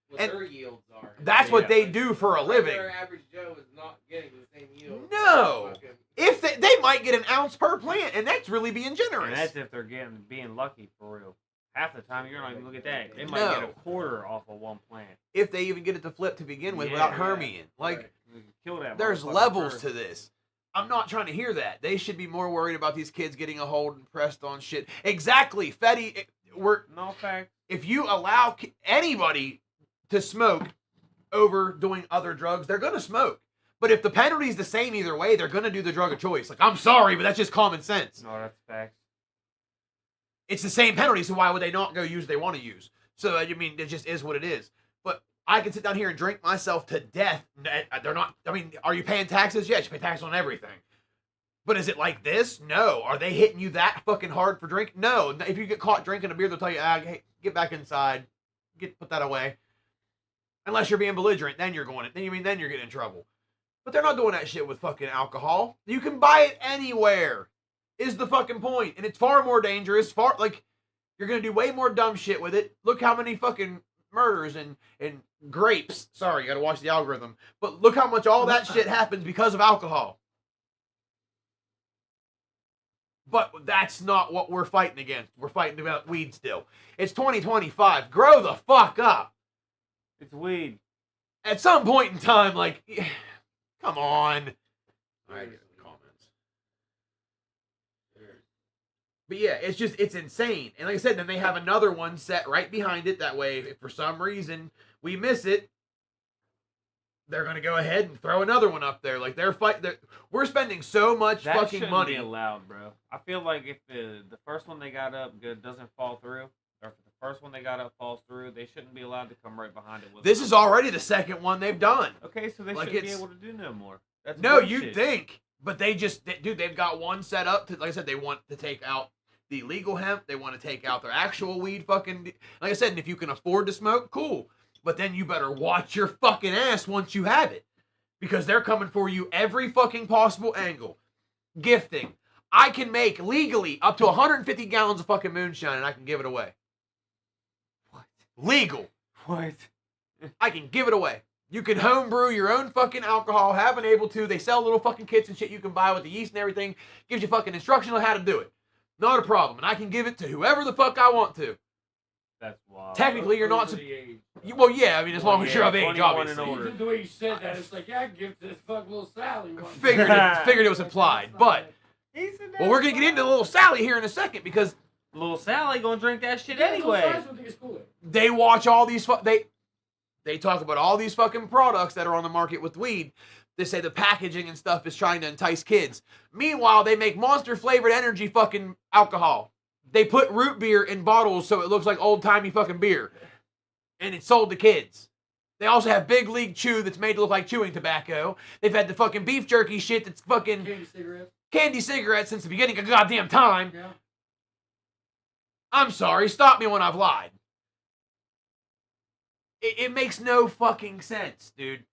What And their yields are. That's what they do for a living. Regular average Joe is not getting the same yield. No. If they might get an ounce per plant, and that's really being And generous. that's if they're being lucky for real. Half the time you're not even looking at that. They might No. get a quarter off of one plant. If they even get it to flip to begin with without Yeah. herming. Like, Right. You can kill that. there's motherfucker levels first. to this. I'm not trying to hear that. They should be more worried about these kids getting a hold and pressed on shit. Exactly, Fetty. No fact. If you allow anybody to smoke over doing other drugs, they're gonna smoke. But if the penalty's the same either way, they're gonna do the drug of choice. Like, I'm sorry, but that's just common sense. No, that's facts. It's the same penalty, so why would they not go use what they want to use? So, I mean, it just is what it is. But I can sit down here and drink myself to death. They're not, I mean, are you paying taxes? Yes, you pay taxes on everything. But is it like this? No. Are they hitting you that fucking hard for drink? No. If you get caught drinking a beer, they'll tell you, hey, get back inside. Put that away. Unless you're being belligerent, then you're then you're getting in trouble. But they're not doing that shit with fucking alcohol. You can buy it anywhere. Is the fucking point. And it's far more dangerous. You're gonna do way more dumb shit with it. Look how many fucking murders and grapes. Sorry, you gotta watch the algorithm. But look how much all that shit happens because of alcohol. But that's not what we're fighting against. We're fighting about weed still. It's 2025. Grow the fuck up. It's weed. At some point in time, like, come on. All right, comments. But yeah, it's insane. And like I said, then they have another one set right behind it. That way, if for some reason we miss it, they're gonna go ahead and throw another one up there. Like we're spending so much That fucking shouldn't money. be allowed, bro. I feel like if the first one they got up doesn't fall through, or if the first one they got up falls through, they shouldn't be allowed to come right behind it. With This them. is already the second one they've done. Okay, so they like, shouldn't be it's- able to do no more. That's No, bullshit. you'd think. But they've got one set up to, like I said, they want to take out the legal hemp. They want to take out their actual weed fucking, like I said, and if you can afford to smoke, cool. But then you better watch your fucking ass once you have it. Because they're coming for you every fucking possible angle. Gifting. I can make legally up to 150 gallons of fucking moonshine and I can give it away. What? Legal. What? I can give it away. You can homebrew your own fucking alcohol, have been able to. They sell little fucking kits and shit you can buy with the yeast and everything. Gives you fucking instruction on how to do it. Not a problem. And I can give it to whoever the fuck I want to. That's wild. Technically, you're not... Over the age. Well, yeah, I mean, as long as you're of age, 21 and obviously. older. The way you said that, it's like, yeah, I can give it to this fuck little Sally. one. Figured it was implied. But, well, we're going to get into little Sally here in a second because Little Sally gonna drink that shit Yeah, little anyway. Sally's gonna think it's cool. they watch all these... They talk about all these fucking products that are on the market with weed. They say the packaging and stuff is trying to entice kids. Meanwhile, they make monster-flavored energy fucking alcohol. They put root beer in bottles so it looks like old-timey fucking beer. And it's sold to kids. They also have Big League Chew that's made to look like chewing tobacco. They've had the fucking beef jerky shit that's fucking Candy cigarettes. candy cigarettes since the beginning of goddamn time. Yeah. I'm sorry, stop me when I've lied. It makes no fucking sense, dude.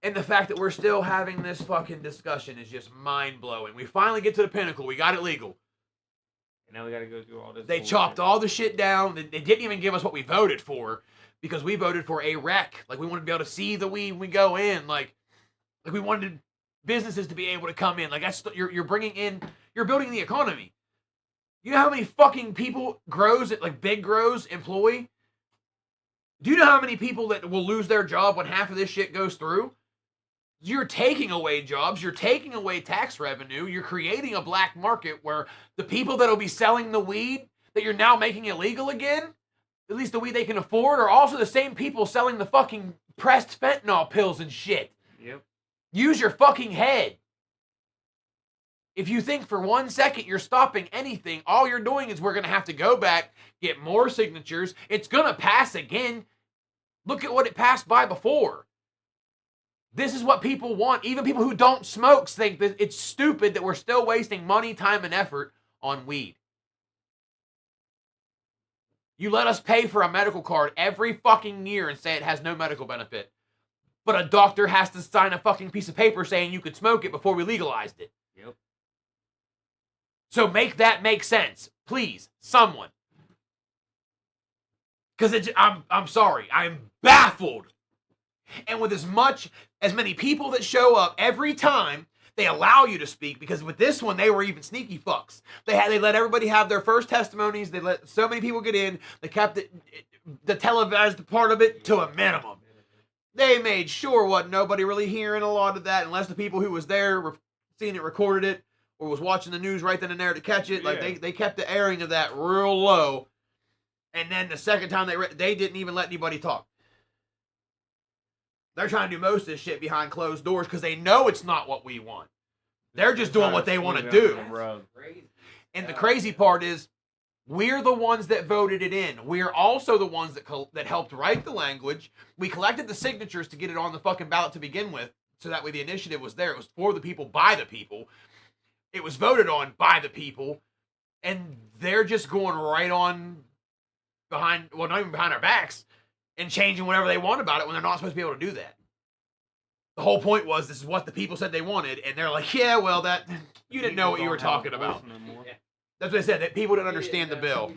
And the fact that we're still having this fucking discussion is just mind-blowing. We finally get to the pinnacle. We got it legal. And now we gotta go through all this. They bullshit. chopped all the shit down. They didn't even give us what we voted for because we voted for a rec. Like, we wanted to be able to see the weed when we go in. Like we wanted businesses to be able to come in. Like, that's you're bringing in, you're building the economy. You know how many fucking people grows at like big grows employ? Do you know how many people that will lose their job when half of this shit goes through? You're taking away jobs. You're taking away tax revenue. You're creating a black market where the people that will be selling the weed that you're now making illegal again, at least the weed they can afford, are also the same people selling the fucking pressed fentanyl pills and shit. Yep. Use your fucking head. If you think for 1 second you're stopping anything, all you're doing is we're going to have to go back, get more signatures. It's going to pass again. Look at what it passed by before. This is what people want. Even people who don't smoke think that it's stupid that we're still wasting money, time, and effort on weed. You let us pay for a medical card every fucking year and say it has no medical benefit. But a doctor has to sign a fucking piece of paper saying you could smoke it before we legalized it. Yep. So make that make sense. Please, someone. Because I'm sorry. I'm baffled. And with as many people that show up every time, they allow you to speak, because with this one, they were even sneaky fucks. They let everybody have their first testimonies. They let so many people get in. They kept the televised part of it to a minimum. They made sure wasn't nobody really hearing a lot of that, unless the people who was there were seeing it, recorded it, or was watching the news right then and there to catch it. Like they kept the airing of that real low. And then the second time they didn't even let anybody talk. They're trying to do most of this shit behind closed doors because they know it's not what we want. They're just doing what they want to do. And the crazy part is, we're the ones that voted it in. We're also the ones that helped write the language. We collected the signatures to get it on the fucking ballot to begin with, so that way the initiative was there. It was for the people, by the people. It was voted on by the people. And they're just going right on behind, well, not even behind our backs, and changing whatever they want about it when they're not supposed to be able to do that. The whole point was, this is what the people said they wanted, and they're like, yeah, well, that you didn't know what you were talking about. That's what I said, that people didn't understand the bill.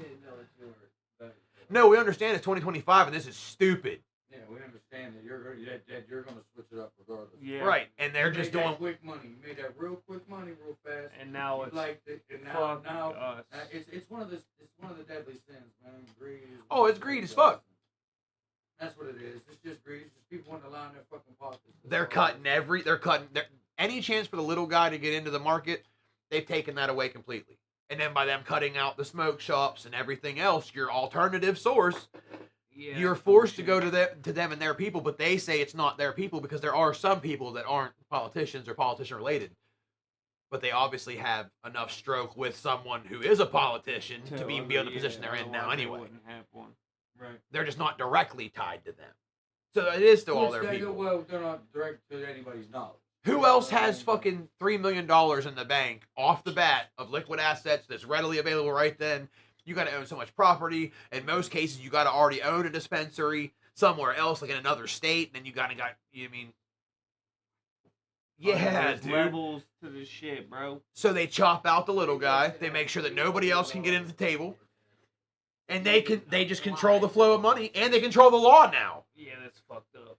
No, we understand it's 2025, and this is stupid. Yeah, we understand that you're going to switch it up regardless. Yeah. Right, and they're just doing quick money. You made that real quick money, real fast. And now it's like it's one of the deadly sins, man. Greed. It's greed as fuck. That's what it is. It's just greed. It's just people wanting to line their fucking pockets. They're cutting any chance for the little guy to get into the market. They've taken that away completely. And then by them cutting out the smoke shops and everything else, your alternative source, you're forced to go to them and their people, but they say it's not their people because there are some people that aren't politicians or politician related. But they obviously have enough stroke with someone who is a politician to be in the position they're in now anyway. Right. They're just not directly tied to them. So it is still all their people. Well, they're not direct to anybody's knowledge. Who else has fucking $3 million in the bank off the bat of liquid assets that's readily available right then? You got to own so much property. In most cases, you got to already own a dispensary somewhere else, like in another state. And then There's levels to this shit, bro. So they chop out the little guy. They make sure that nobody else can get into the table. And they just control the flow of money, and they control the law now. Yeah, that's fucked up.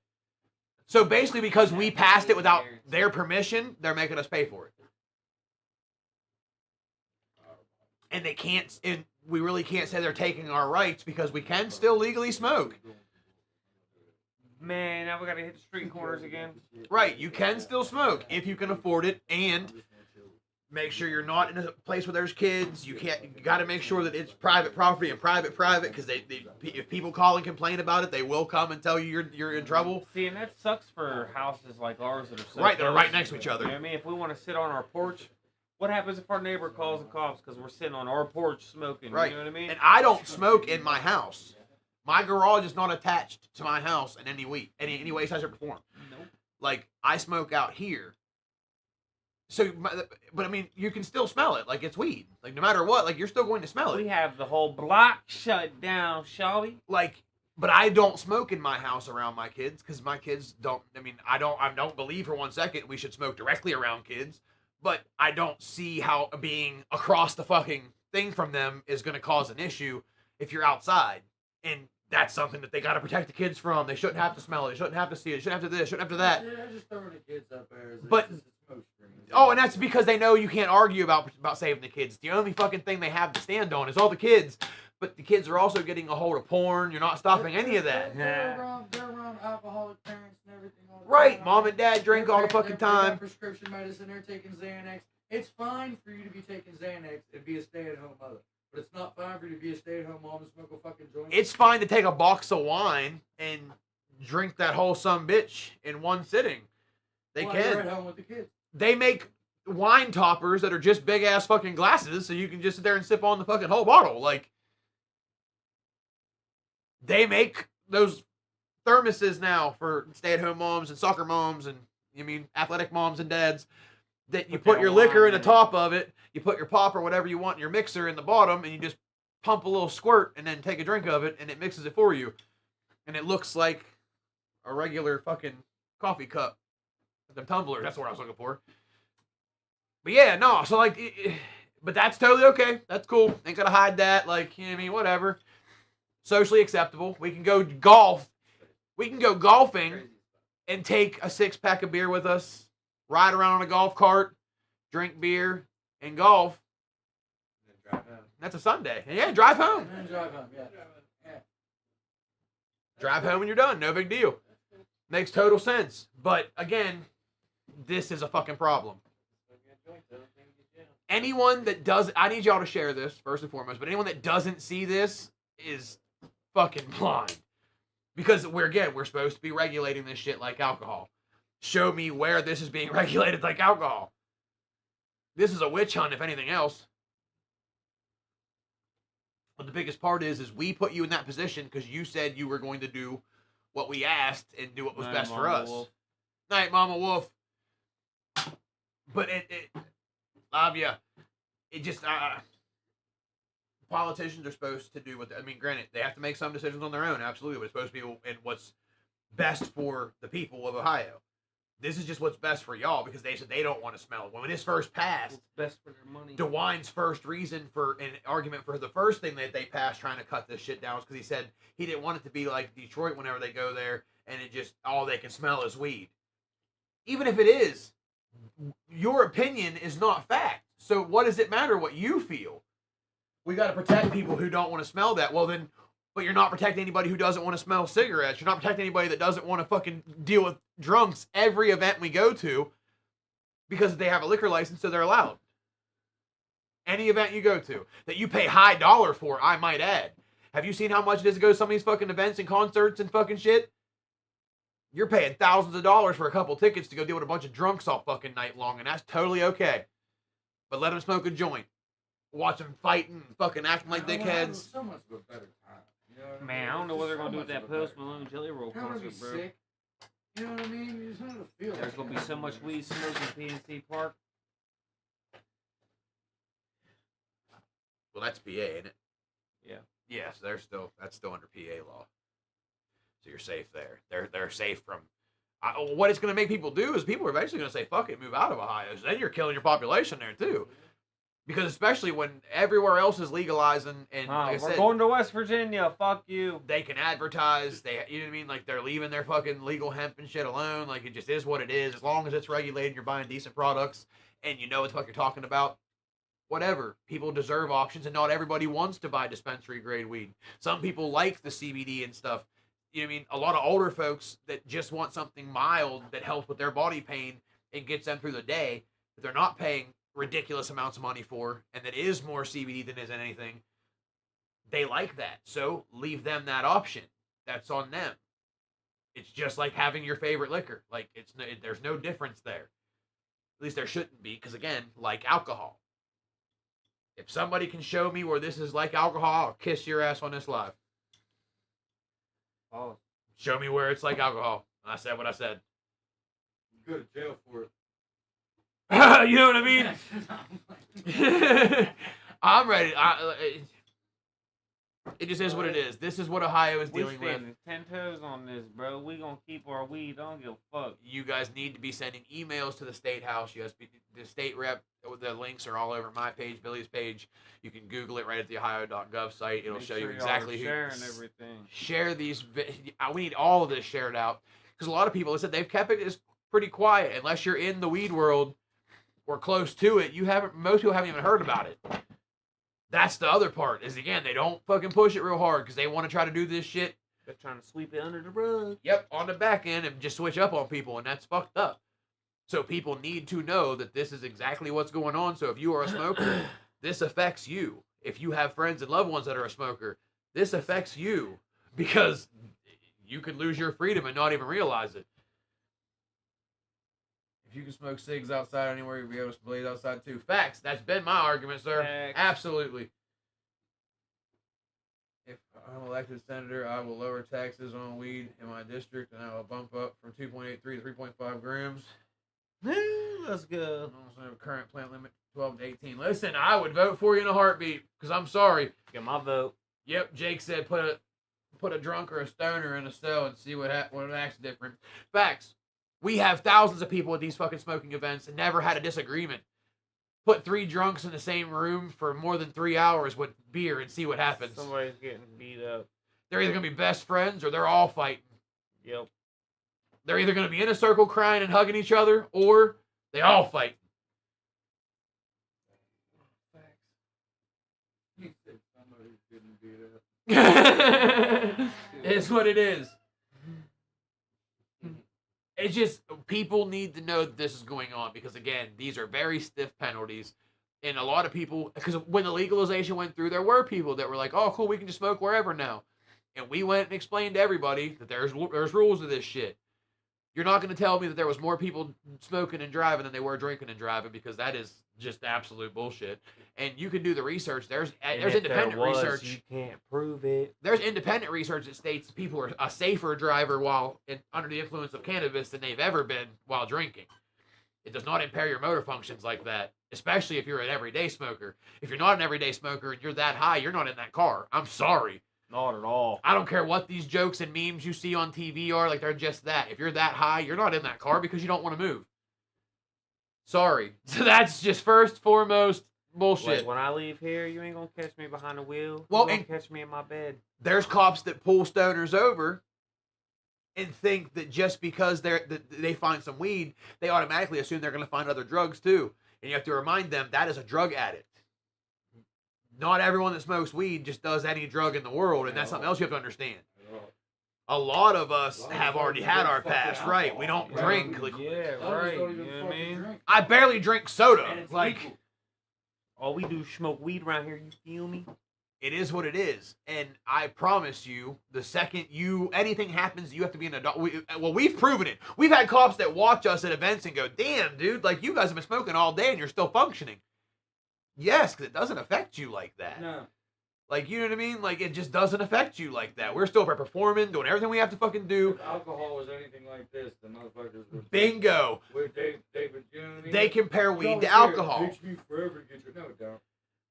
So basically, because we passed it without their permission, they're making us pay for it. And they can't, and we really can't say they're taking our rights because we can still legally smoke. Man, now we gotta hit the street corners again. Right, you can still smoke if you can afford it, and make sure you're not in a place where there's kids. You got to make sure that it's private property and private, because if people call and complain about it, they will come and tell you you're in trouble. See, and that sucks for houses like ours that are so right, they're close. right next to each other. You know what I mean? If we want to sit on our porch, what happens if our neighbor calls the cops because we're sitting on our porch smoking? Right. You know what I mean? And I don't smoke in my house. My garage is not attached to my house in any way, shape, or form. Nope. Like, I smoke out here. So, but I mean, you can still smell it. Like, it's weed. Like, no matter what, like, you're still going to smell it. We have the whole block shut down, shall we? Like, but I don't smoke in my house around my kids because my kids don't. I mean, I don't believe for 1 second we should smoke directly around kids. But I don't see how being across the fucking thing from them is going to cause an issue if you're outside. And that's something that they got to protect the kids from. They shouldn't have to smell it. They shouldn't have to see it. They shouldn't have to this. Shouldn't have to that. Yeah, just throwing the kids up there. But Oh, and that's because they know you can't argue about saving the kids. The only fucking thing they have to stand on is all the kids. But the kids are also getting a hold of porn. You're not stopping any of that. They're around alcoholic parents and everything all the Right, time. mom and dad drink all the fucking They got time. prescription medicine. They're taking Xanax. It's fine for you to be taking Xanax and be a stay-at-home mother. But it's not fine for you to be a stay-at-home mom and smoke a fucking joint. It's fine to take a box of wine and drink that whole bitch in one sitting. They While can. You're at home with the kids. They make wine toppers that are just big ass fucking glasses, so you can just sit there and sip on the fucking whole bottle. Like, they make those thermoses now for stay-at-home moms and soccer moms and athletic moms and dads. That you put your liquor in the top of it, you put your pop or whatever you want in your mixer in the bottom, and you just pump a little squirt and then take a drink of it, and it mixes it for you, and it looks like a regular fucking coffee cup. The tumbler, that's what I was looking for. But yeah, no, so like, but that's totally okay. That's cool. Ain't gonna hide that. Like, whatever. Socially acceptable. We can go golf. We can go golfing and take a 6-pack of beer with us, ride around on a golf cart, drink beer, and golf. And then drive home. That's a Sunday. And yeah, drive home. And then drive home, yeah. Drive home and you're done. No big deal. Makes total sense. But again, this is a fucking problem. Anyone that does, I need y'all to share this first and foremost, but anyone that doesn't see this is fucking blind. Because we're supposed to be regulating this shit like alcohol. Show me where this is being regulated like alcohol. This is a witch hunt, if anything else. But the biggest part is we put you in that position because you said you were going to do what we asked and do what was best for us. Wolf. Night, Mama Wolf. But it love ya. It just, politicians are supposed to do what, granted, they have to make some decisions on their own, absolutely, but it's supposed to be in what's best for the people of Ohio. This is just what's best for y'all because they said they don't want to smell it. When this first passed, What's best for their money. DeWine's first reason for an argument for the first thing that they passed trying to cut this shit down was because he said he didn't want it to be like Detroit whenever they go there and it just, all they can smell is weed. Even if it is, your opinion is not fact. So what does it matter what you feel? We got to protect people who don't want to smell that. Well then, but you're not protecting anybody who doesn't want to smell cigarettes. You're not protecting anybody that doesn't want to fucking deal with drunks every event we go to because they have a liquor license, so they're allowed. Any event you go to that you pay high dollar for, I might add. Have you seen how much it is to go to some of these fucking events and concerts and fucking shit? You're paying thousands of dollars for a couple tickets to go deal with a bunch of drunks all fucking night long, and that's totally okay. But let them smoke a joint. Watch them fighting and fucking acting like dickheads. So much of a better time. You know what I Man, mean? I don't know It's what they're just gonna do so with that much of a Post better Malone Jelly Roll time. I'm gonna be concert, bro. sick. You know what I mean? You just want to feel There's it. gonna be so much weed smoke in PNC Park. Well, that's PA, ain't it? Yeah. Yes, that's still under PA law. So you're safe there. They're safe from. What it's going to make people do is people are eventually going to say, "Fuck it, move out of Ohio." So then you're killing your population there too, because especially when everywhere else is legalizing and like I We're said, going to West Virginia. Fuck you. they can advertise. You know what I mean? Like they're leaving their fucking legal hemp and shit alone. Like it just is what it is. As long as it's regulated, you're buying decent products and you know what the fuck you're talking about. Whatever. People deserve options, and not everybody wants to buy dispensary grade weed. Some people like the CBD and stuff. You know what I mean? A lot of older folks that just want something mild that helps with their body pain and gets them through the day that they're not paying ridiculous amounts of money for, and that is more CBD than is anything. They like that. So leave them that option. That's on them. It's just like having your favorite liquor. Like there's no difference there. At least there shouldn't be, because again, like alcohol. If somebody can show me where this is like alcohol, I'll kiss your ass on this live. Oh, Show me where it's like alcohol. I said what I said. You go to jail for it. You know what I mean? I'm ready. It just is what it is. This is what Ohio is we dealing with. standing 10 toes on this, bro. We gonna keep our weed. I don't give a fuck. You guys need to be sending emails to the state house. The state rep. The links are all over my page, Billy's page. You can Google it right at the Ohio.gov site. It'll Make show sure you y'all exactly are who. sharing everything. Share these. We need all of this shared out because a lot of people, they said they've kept it as pretty quiet unless you're in the weed world. or close to it, most people haven't even heard about it. That's the other part, is again, they don't fucking push it real hard because they want to try to do this shit. They're trying to sweep it under the rug. Yep, on the back end and just switch up on people, and that's fucked up. So people need to know that this is exactly what's going on. So if you are a smoker, this affects you. If you have friends and loved ones that are a smoker, this affects you because you could lose your freedom and not even realize it. If you can smoke cigs outside anywhere, you'll be able to blaze outside too. Facts. That's been my argument, sir. Facts. Absolutely. If I'm elected senator, I will lower taxes on weed in my district, and I will bump up from 2.83 to 3.5 grams. Let's go. Also, current plant limit 12 to 18. Listen, I would vote for you in a heartbeat, because I'm sorry. Get my vote. Yep, Jake said put a drunk or a stoner in a cell and see what acts different. Facts. We have thousands of people at these fucking smoking events and never had a disagreement. Put 3 drunks in the same room for more than 3 hours with beer and see what happens. Somebody's getting beat up. They're either going to be best friends or they're all fighting. Yep. They're either going to be in a circle crying and hugging each other or they all fight. He said somebody's getting beat up. It's what it is. It's just, people need to know that this is going on because, again, these are very stiff penalties. And a lot of people, because when the legalization went through, there were people that were like, oh, cool, we can just smoke wherever now. And we went and explained to everybody that there's rules to this shit. You're not going to tell me that there was more people smoking and driving than they were drinking and driving because that is just absolute bullshit. And you can do the research. There's independent research. You can't prove it. There's independent research that states people are a safer driver while under the influence of cannabis than they've ever been while drinking. It does not impair your motor functions like that, especially if you're an everyday smoker. If you're not an everyday smoker and you're that high, you're not in that car. I'm sorry. Not at all. I don't care what these jokes and memes you see on TV are, like they're just that. If you're that high, you're not in that car because you don't want to move. Sorry. So that's just first, foremost bullshit. Like when I leave here, you ain't gonna catch me behind the wheel. Well, you gonna and catch me in my bed. There's cops that pull stoners over and think that just because they find some weed, they automatically assume they're going to find other drugs too. And you have to remind them that is a drug addict. Not everyone that smokes weed just does any drug in the world, and that's something else you have to understand. A lot of us have already had our past, right? We don't drink. Like, Yeah, right. You know what I mean? I barely drink soda. Like, all we do is smoke weed around here. You feel me? it is what it is. And I promise you, the second anything happens, you have to be an adult. We've proven it. We've had cops that watch us at events and go, damn, dude, like you guys have been smoking all day and you're still functioning. Yes, because it doesn't affect you like that. No. Like, you know what I mean? Like, it just doesn't affect you like that. We're still performing, doing everything we have to fucking do. If alcohol was anything like this, the motherfuckers would... Bingo. With David, you know what I mean? They compare weed to alcohol. It takes me forever to get your... No, it don't.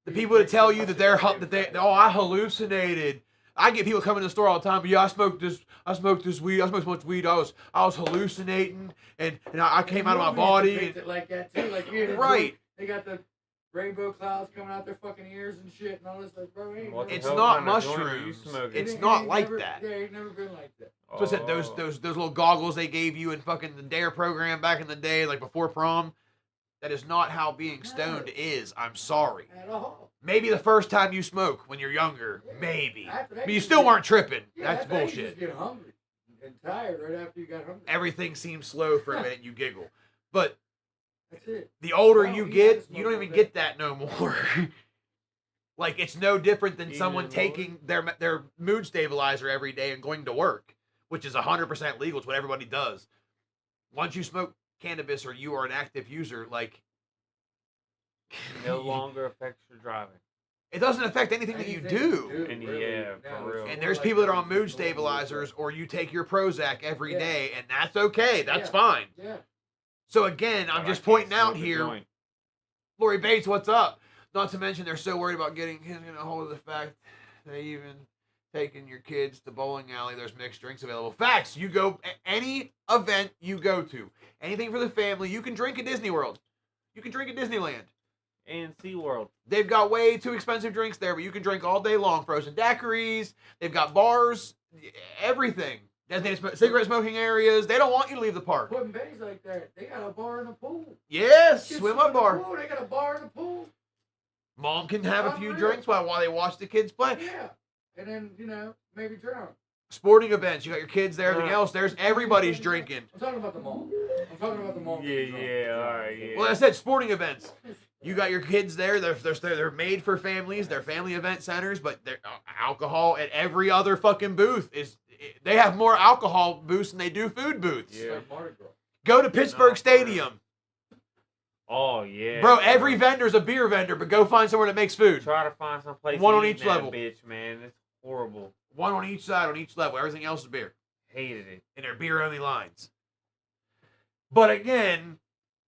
The people that tell you that I hallucinated. I get people coming to the store all the time, but yeah, I smoked this weed, I smoked so much weed, I was hallucinating, and I came out of my body. It like that too, like you right. They got the rainbow clouds coming out their fucking ears and shit and all this, like, bro, it's not mushrooms. It's not like that. Yeah, it's never been like that. So I said those little goggles they gave you in fucking the DARE program back in the day, like before prom. That is not how being stoned is. I'm sorry. At all. Maybe the first time you smoke when you're younger. Maybe. But you you still weren't tripping. Yeah, That's You bullshit. just get hungry and tired right after you got hungry. Everything seems slow for a minute and you giggle. But That's it. the older Wow, you you get, gotta smoke you don't all even day. get that no more. Like, it's no different than Even someone lower? taking their mood stabilizer every day and going to work, which is 100% legal. It's what everybody does. Once you smoke cannabis or you are an active user, like, No longer affects your driving. it doesn't affect anything that you do. And really. yeah, for No, real. it's And more there's like people that are the- on mood stabilizers, or you take your Prozac every Yeah. day, and that's okay. That's Yeah. fine. Yeah. So again, I'm I just can't pointing out smoke a here, joint. Lori Bates, what's up? Not to mention they're so worried about getting a hold of the fact they even taking your kids to bowling alley. There's mixed drinks available. Facts. You go any event you go to, anything for the family. You can drink at Disney World. You can drink at Disneyland. And SeaWorld. They've got way too expensive drinks there, but you can drink all day long. Frozen daiquiris. They've got bars. Everything. designated cigarette smoking areas. They don't want you to leave the park. Putting bays like that, they got a bar and a pool. Yes, Kids swim in up the bar. pool, they got a bar and a pool. Mom can have a few Unreal. drinks while they watch the kids play. Yeah. And then, maybe drown. Sporting events, you got your kids there, everything else. There's everybody's drinking. I'm talking about the mall. I'm talking about the mall. Yeah, alright, yeah. Well, like I said, sporting events. You got your kids there. They're made for families. They're family event centers, but they're alcohol at every other fucking booth they have more alcohol booths than they do food booths. Yeah. Like Mardi Gras. Go to Pittsburgh Stadium. Oh, yeah. Bro, every vendor's a beer vendor, but go find somewhere that makes food. Try to find some place One to on eat each that level. bitch, man. It's horrible. One on each side, on each level. Everything else is beer. Hated it. And they're beer-only lines. But again,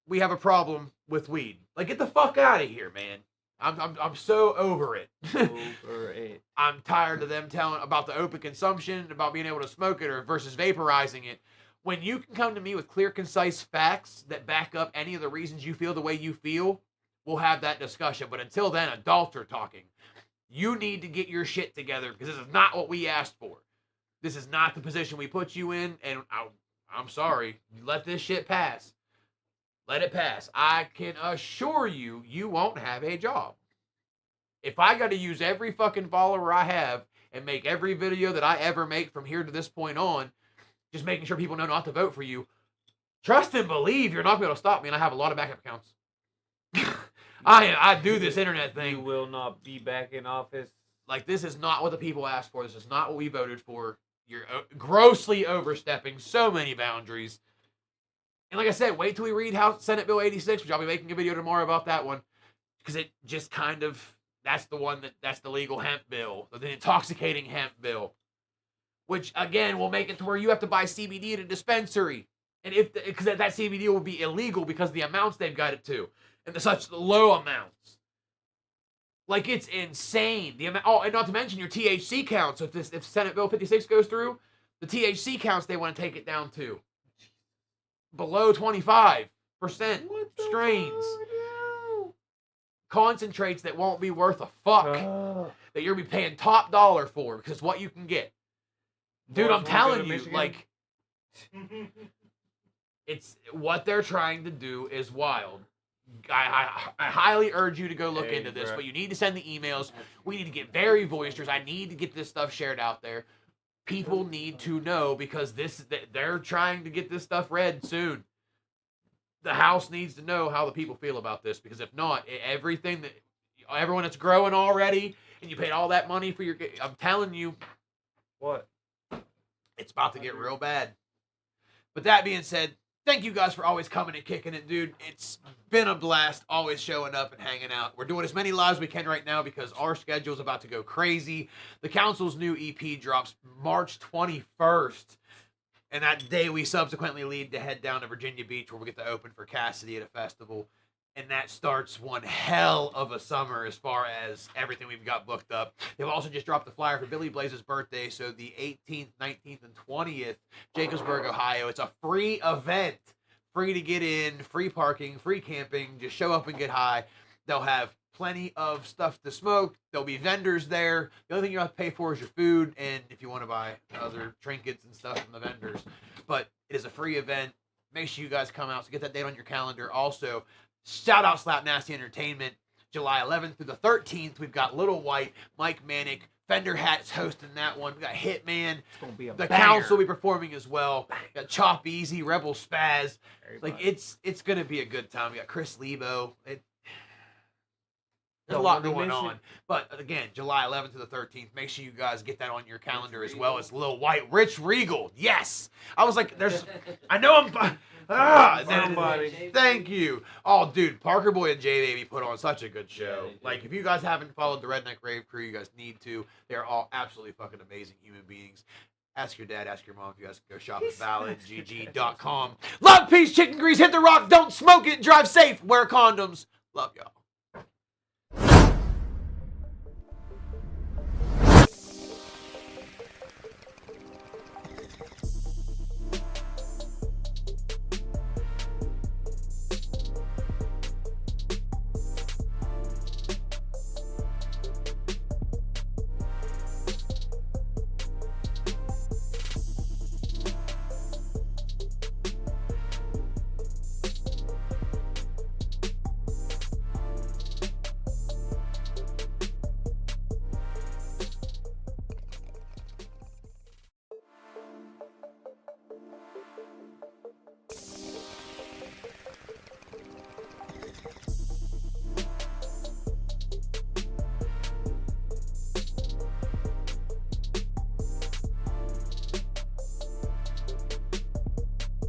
we have a problem with weed. Like, get the fuck out of here, man. I'm so over it. Over it. I'm tired of them telling about the open consumption, about being able to smoke it or versus vaporizing it. When you can come to me with clear, concise facts that back up any of the reasons you feel the way you feel, we'll have that discussion. But until then, adults are talking. You need to get your shit together because this is not what we asked for. This is not the position we put you in, and I'm sorry. Let this shit pass. Let it pass. I can assure you, you won't have a job. If I got to use every fucking follower I have and make every video that I ever make from here to this point on, just making sure people know not to vote for you, trust and believe you're not going to be able to stop me, and I have a lot of backup accounts. I do this internet thing. You will not be back in office. Like, this is not what the people asked for. This is not what we voted for. You're grossly overstepping so many boundaries. And like I said, wait till we read House Senate Bill 86, which I'll be making a video tomorrow about that one. Because it just kind of, that's the legal hemp bill. The intoxicating hemp bill. Which, again, will make it to where you have to buy CBD at a dispensary. And because that CBD will be illegal because of the amounts they've got it to. And such low amounts. Like, it's insane. The amount. Oh, and not to mention your THC counts. So if Senate Bill 56 goes through, the THC counts they want to take it down to below 25% strains. Concentrates that won't be worth a fuck. That you're going to be paying top dollar for because it's what you can get. Dude, Boys I'm wanna go telling to you, Michigan? like, it's what they're trying to do is wild. I highly urge you to go look into this, bruh. but you need to send the emails. We need to get very boisterous. I need to get this stuff shared out there. People need to know because they're trying to get this stuff read soon. The House needs to know how the people feel about this because if not, everyone that's growing already and you paid all that money for I'm telling you, What? it's about to get real bad. But that being said, thank you guys for always coming and kicking it, dude. It's been a blast always showing up and hanging out. We're doing as many lives as we can right now because our schedule is about to go crazy. The council's new EP drops March 21st. And that day we subsequently leave to head down to Virginia Beach where we get to open for Cassidy at a festival. And that starts one hell of a summer as far as everything we've got booked up. They've also just dropped the flyer for Billy Blaze's birthday. So the 18th, 19th, and 20th, Jacobsburg, Ohio. It's a free event. Free to get in, free parking, free camping. Just show up and get high. They'll have plenty of stuff to smoke. There'll be vendors there. The only thing you have to pay for is your food and if you want to buy other trinkets and stuff from the vendors. But it is a free event. Make sure you guys come out. So get that date on your calendar. Also, shout out Slap Nasty Entertainment. July 11th through the 13th, we've got Little White, Mike Manic, Fender Hats hosting that one. We got Hitman. It's gonna be a The banger. council will be performing as well. We got Chop Easy, Rebel Spaz. Like Everybody. it's gonna be a good time. We got Chris Lebo. There's a Don't lot wanna going miss on. it. But again, July 11th to the 13th. Make sure you guys get that on your calendar as well as Lil White, Rich Regal. Yes, I was like, there's. I know I'm. Ah, Somebody. thank you. Oh, dude, Parker Boy and J Baby put on such a good show. they did. Like, if you guys haven't followed the Redneck Rave Crew, you guys need to. They're all absolutely fucking amazing human beings. Ask your dad, ask your mom if you guys can go shop at validgg.com. Love, peace, chicken grease, hit the rock, don't smoke it, drive safe, wear condoms. Love y'all.